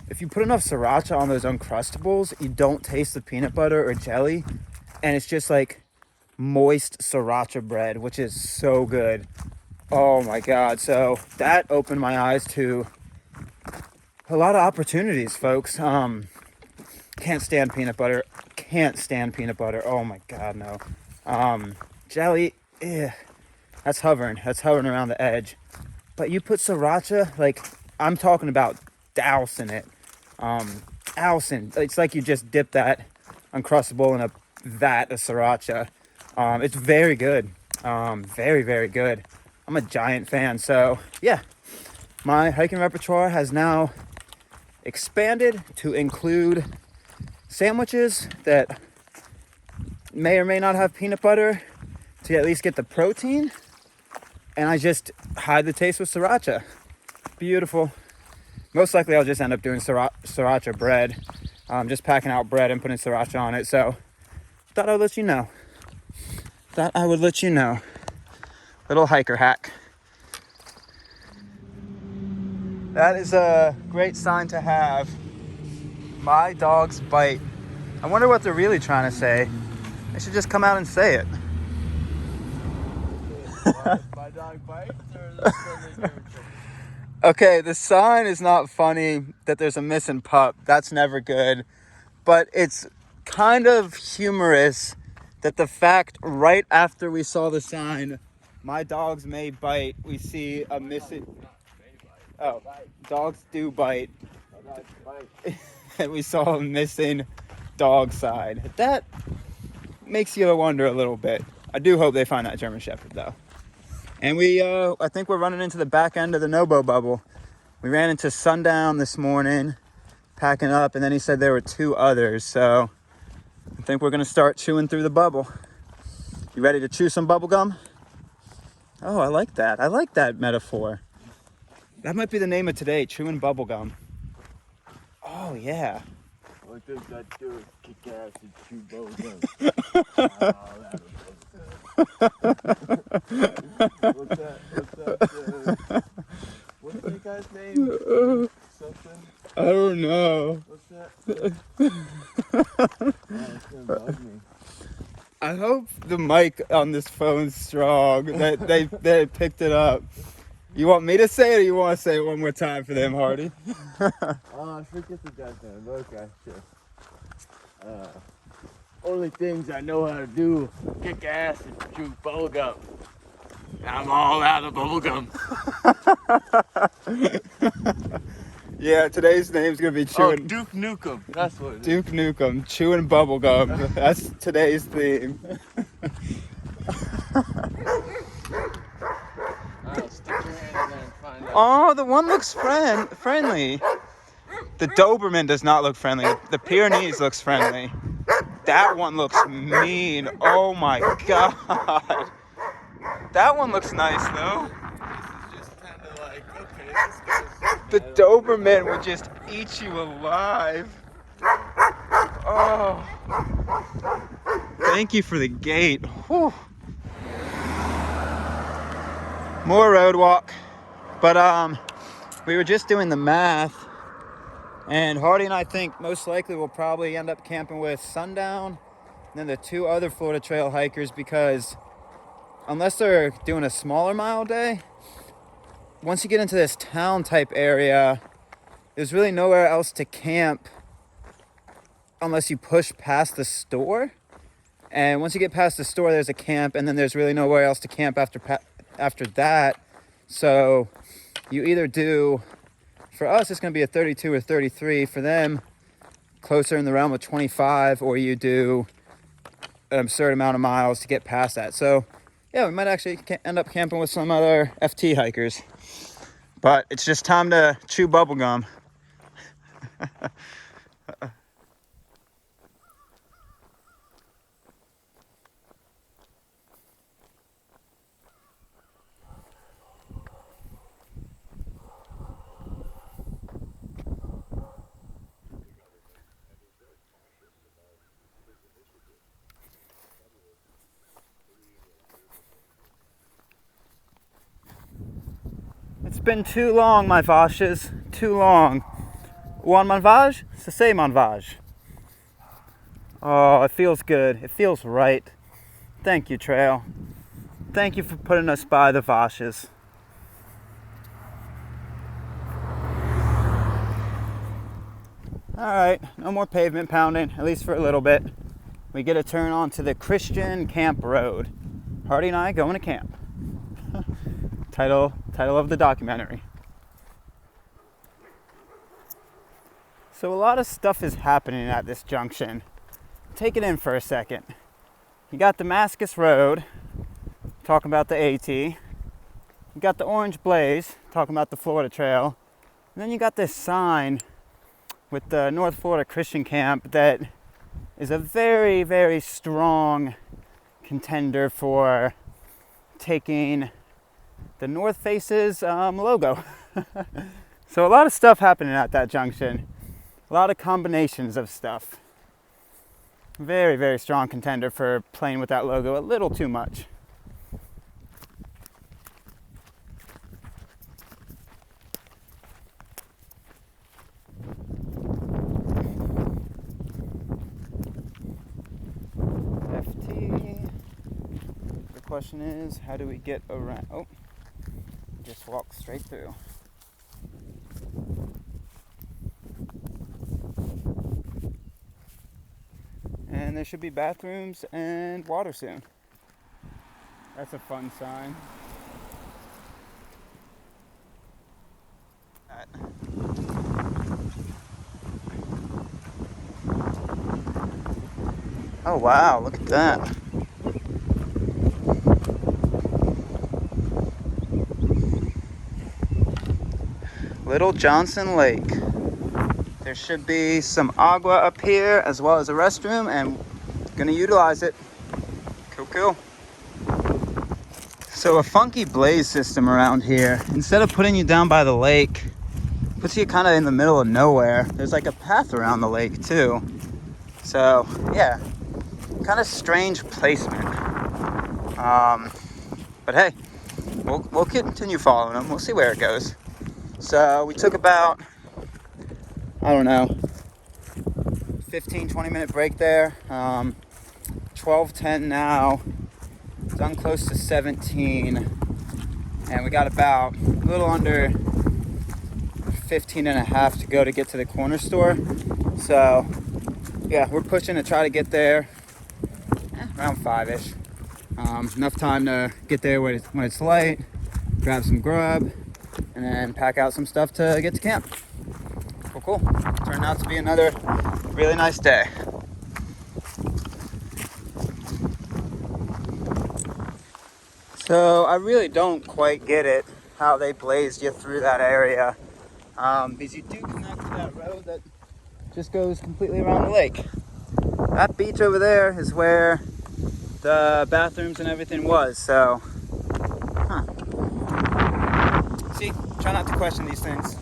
If you put enough Sriracha on those Uncrustables, you don't taste the peanut butter or jelly, and it's just like moist Sriracha bread, which is so good. Oh my God. So that opened my eyes to a lot of opportunities, folks. Can't stand peanut butter. Oh my God, no. Jelly, that's hovering around the edge. But you put Sriracha, like I'm talking about dousing it. Dousing. It's like you just dip that Uncrustable in a vat of Sriracha. It's very good. Very, very good. I'm a giant fan. So yeah, my hiking repertoire has now expanded to include sandwiches that may or may not have peanut butter to at least get the protein. And I just hide the taste with Sriracha. Beautiful. Most likely I'll just end up doing Sriracha bread. Just packing out bread and putting Sriracha on it. So thought I'd let you know. Little hiker hack. That is a great sign to have. My dogs bite. I wonder what they're really trying to say. They should just come out and say it. My dog bites, or is that something Okay, the sign is not funny that there's a missing pup. That's never good. But it's kind of humorous that the fact right after we saw the sign, my dogs may bite, we see a missing... Oh, dogs do bite. And we saw a missing dog sign. That makes you wonder a little bit. I do hope they find that German Shepherd, though. And I think we're running into the back end of the Nobo bubble. We ran into Sundown this morning, packing up, and then he said there were 2 others. So I think we're gonna start chewing through the bubble. You ready to chew some bubble gum? Oh, I like that. I like that metaphor. That might be the name of today, chewing bubble gum. Oh yeah. What does that do? Kick ass and chew bubble gum. What's that? What's that guy's name? Something? I don't know. What's that? It's gonna bug me. I hope the mic on this phone's strong, that they picked it up. You want me to say it, or you want to say it one more time for them, Hardy? I forget the guy's name. Okay, sure. Only things I know how to do, kick ass and chew bubblegum. I'm all out of bubblegum. Yeah, today's name's gonna be chewing. Oh, Duke Nukem. That's what it is. Duke Nukem, chewing bubblegum. That's today's theme. I'll stick your hand in there and find out. Oh, the one looks friendly. The Doberman does not look friendly. The Pyrenees looks friendly. That one looks mean. Oh my god. That one looks nice though. This is just kind of like, okay, this guy's... The Doberman would just eat you alive. Oh. Thank you for the gate. Whew. More road walk. But we were just doing the math. And Hardy and I think most likely we'll probably end up camping with Sundown and then the 2 other Florida Trail hikers, because unless they're doing a smaller mile day, once you get into this town type area, there's really nowhere else to camp unless you push past the store. And once you get past the store, there's a camp, and then there's really nowhere else to camp after that. So you either do... For us, it's going to be a 32 or 33. For them, closer in the realm of 25, or you do an absurd amount of miles to get past that. So, yeah, we might actually end up camping with some other FT hikers. But it's just time to chew bubblegum. It's been too long, my vaches. Too long. One mon vage? C'est mon vage. Oh, it feels good. It feels right. Thank you, Trail. Thank you for putting us by the vaches. Alright, no more pavement pounding, at least for a little bit. We get a turn onto the Christian Camp Road. Hardy and I going to camp. Title of the documentary. So a lot of stuff is happening at this junction. Take it in for a second. You got Damascus Road, talking about the AT. You got the Orange Blaze, talking about the Florida Trail. And then you got this sign with the North Florida Christian Camp that is a very, very strong contender for taking the North Face's logo. So a lot of stuff happening at that junction. A lot of combinations of stuff. Very, very strong contender for playing with that logo a little too much. FT. The question is, how do we get around? Oh, just walk straight through. And there should be bathrooms and water soon. That's a fun sign. Oh wow, look at that. Little Johnson Lake. There should be some agua up here as well as a restroom, and gonna utilize it. Cool. So a funky blaze system around here. Instead of putting you down by the lake, puts you kind of in the middle of nowhere. There's like a path around the lake too. So yeah, kind of strange placement. But hey, we'll continue following them. We'll see where it goes. So we took about, I don't know, 15-20 minute break there. 12:10 now. Done close to 17, and we got about a little under 15 and a half to go to get to the corner store. So yeah, we're pushing to try to get there around 5ish. Enough time to get there when it's light, grab some grub, and then pack out some stuff to get to camp. Cool. Turned out to be another really nice day. So I really don't quite get it how they blazed you through that area, because you do connect to that road that just goes completely around the lake. That beach over there is where the bathrooms and everything was, so see, try not to question these things.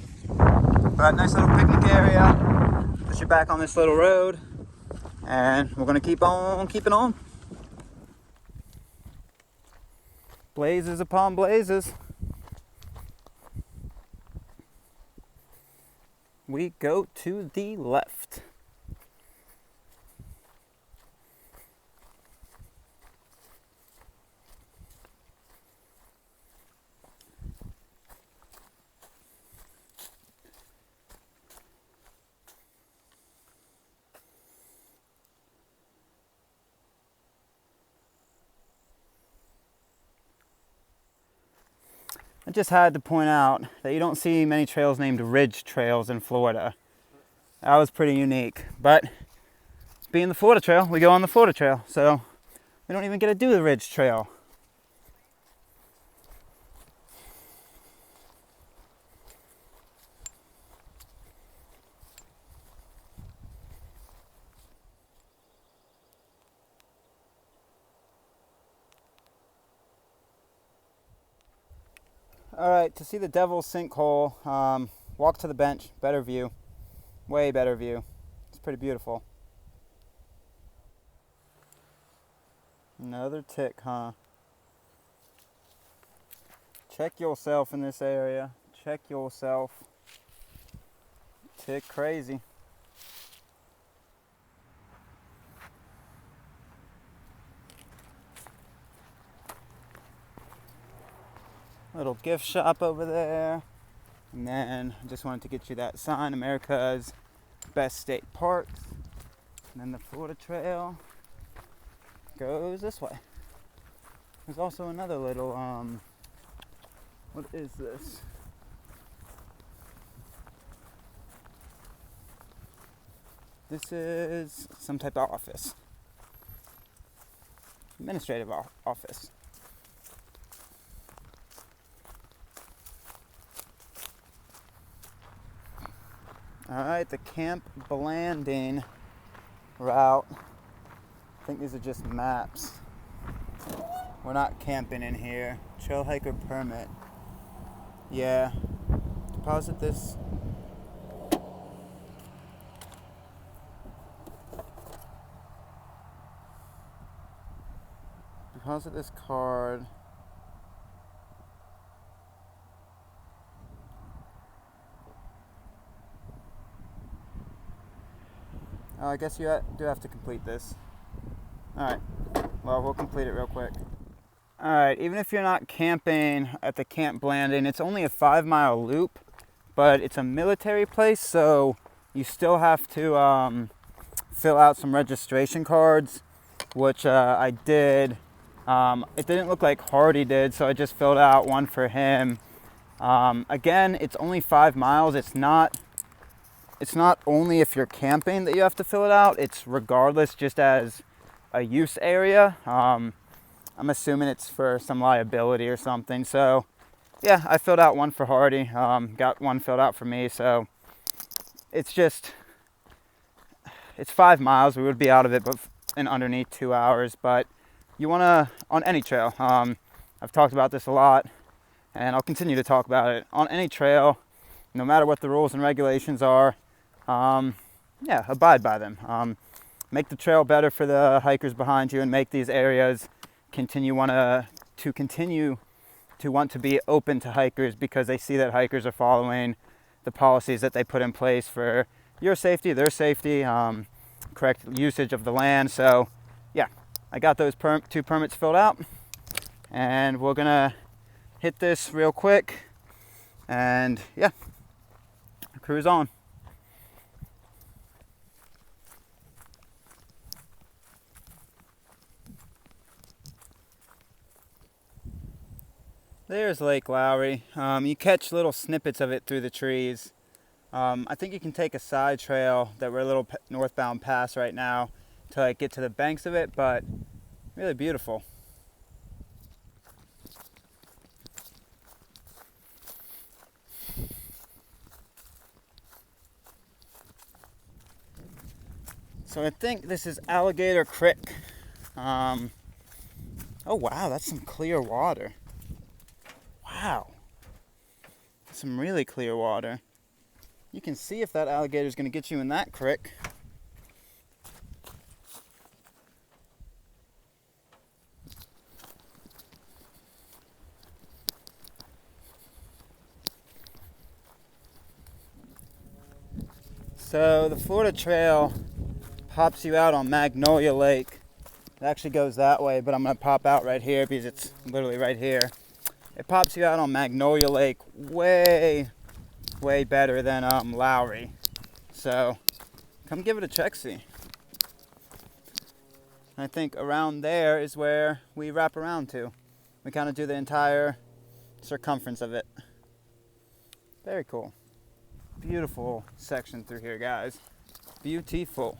But nice little picnic area. Put you back on this little road, and we're gonna keep on keeping on. Blazes upon blazes. We go to the left. I just had to point out that you don't see many trails named Ridge Trails in Florida. That was pretty unique. But being the Florida Trail, we go on the Florida Trail. So we don't even get to do the Ridge Trail. All right, to see the Devil's Sinkhole, walk to the bench, better view, way better view. It's pretty beautiful. Another tick, huh? Check yourself in this area. Check yourself. Tick crazy. Little gift shop over there. And then I just wanted to get you that sign, America's Best State Parks. And then the Florida Trail goes this way. There's also another little, what is this? This is some type of office. Administrative office. Alright, the camp landing route. I think these are just maps. We're not camping in here. Trail hiker permit. Yeah. Deposit this. Deposit this card. Oh, I guess you do have to complete this. Alright. Well, we'll complete it real quick. Alright, even if you're not camping at the camp landing, it's only a 5-mile loop, but it's a military place, so you still have to fill out some registration cards, which I did. It didn't look like Hardy did, so I just filled out one for him. Again, it's only 5 miles. It's not only if you're camping that you have to fill it out. It's regardless, just as a use area. I'm assuming it's for some liability or something. So yeah, I filled out one for Hardy. Got one filled out for me. So it's 5 miles. We would be out of it, but in underneath 2 hours. But you want to, on any trail, I've talked about this a lot, and I'll continue to talk about it. On any trail, no matter what the rules and regulations are, yeah, abide by them. Make the trail better for the hikers behind you, and make these areas continue to want to be open to hikers, because they see that hikers are following the policies that they put in place for your safety, their safety, correct usage of the land. So yeah, I got those 2 permits filled out, and we're gonna hit this real quick, and yeah, cruise on. There's Lake Lowry. You catch little snippets of it through the trees. I think you can take a side trail that we're a little northbound past right now to like get to the banks of it, but really beautiful. So I think this is Alligator Creek. Oh wow, that's some clear water. Wow, some really clear water. You can see if that alligator is going to get you in that creek. So the Florida Trail pops you out on Magnolia Lake. It actually goes that way, but I'm going to pop out right here because it's literally right here. It pops you out on Magnolia Lake way better than Lowry. So come give it a check-see. I think around there is where we wrap around to. We kind of do the entire circumference of it. Very cool. Beautiful section through here, guys. Beautiful.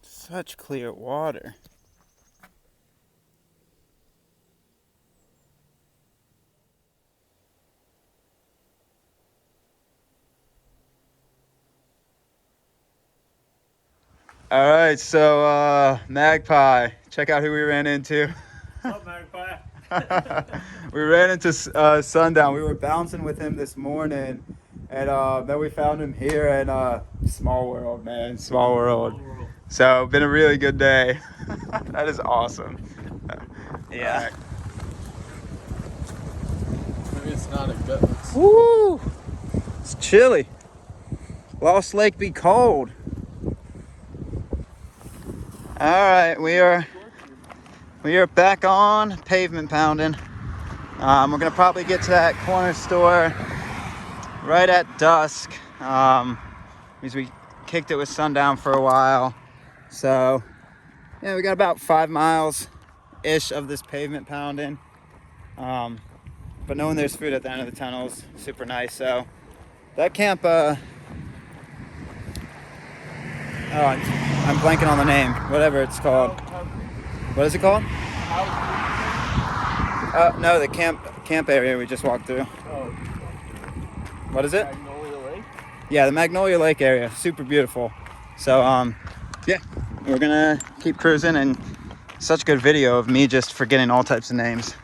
Such clear water. All right, so Magpie, check out who we ran into. What's up, Magpie? We ran into Sundown. We were bouncing with him this morning, and then we found him here. And small world, man, small world. So been a really good day. That is awesome. Yeah. Right. Maybe it's not a good. Woo! It's chilly. Lost Lake be cold. All right, we are back on pavement pounding. We're gonna probably get to that corner store right at dusk, because we kicked it with Sundown for a while. So yeah, we got about 5 miles ish of this pavement pounding. But knowing there's food at the end of the tunnel is super nice. So that camp, I'm blanking on the name, whatever it's called. What is it called? No, the camp area we just walked through. Oh, What is it? Magnolia Lake? Yeah, the Magnolia Lake area, super beautiful. So yeah, we're gonna keep cruising, and such good video of me just forgetting all types of names.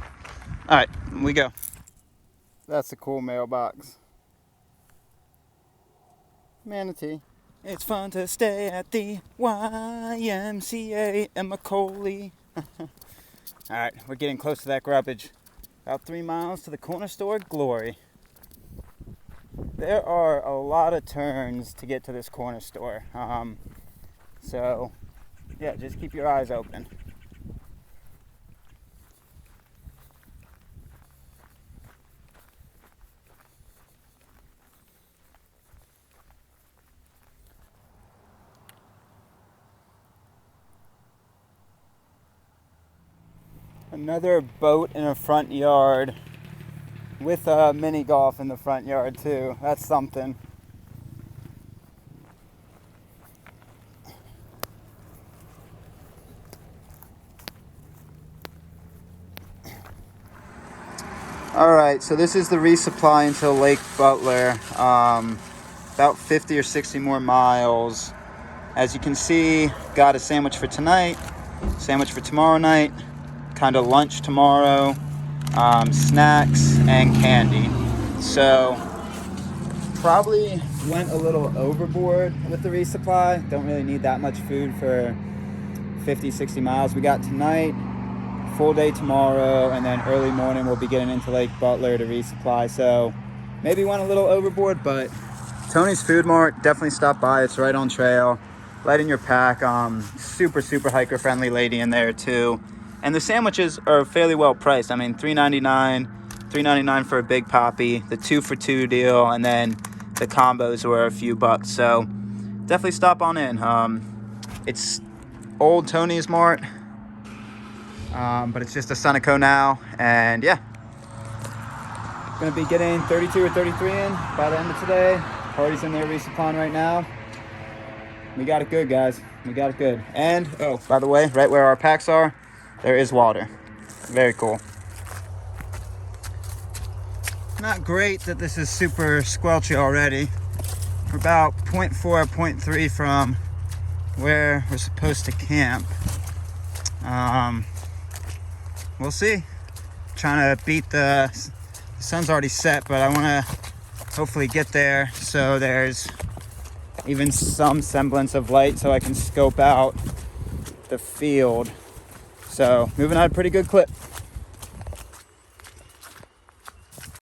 All right, we go. That's a cool mailbox. Manatee. It's fun to stay at the YMCA in Macaulay. Alright, we're getting close to that grubbage. About 3 miles to the corner store glory. There are a lot of turns to get to this corner store. So, yeah, just keep your eyes open. Another boat in a front yard with a mini golf in the front yard too. That's something. All right, so this is the resupply until Lake Butler. About 50 or 60 more miles. As you can see, got a sandwich for tonight, sandwich for tomorrow night, kind of lunch tomorrow, snacks and candy. So probably went a little overboard with the resupply. Don't really need that much food for 50, 60 miles. We got tonight, full day tomorrow, and then early morning we'll be getting into Lake Butler to resupply. So maybe went a little overboard, but Tony's Food Mart, definitely stop by. It's right on trail, light in your pack. Super hiker friendly lady in there too. And the sandwiches are fairly well priced. I mean, $3.99 for a big poppy, the 2 for 2 deal, and then the combos were a few bucks. So definitely stop on in. It's old Tony's Mart, but it's just a Sunoco now. And yeah, gonna be getting 32 or 33 in by the end of today. Party's in there resupplying right now. We got it good, guys. We got it good. And oh, by the way, right where our packs are, there is water. Very cool. Not great that this is super squelchy already. We're about 0.4, 0.3 from where we're supposed to camp. We'll see. Trying to beat the sun's already set, but I want to hopefully get there so there's even some semblance of light so I can scope out the field. So moving at a pretty good clip.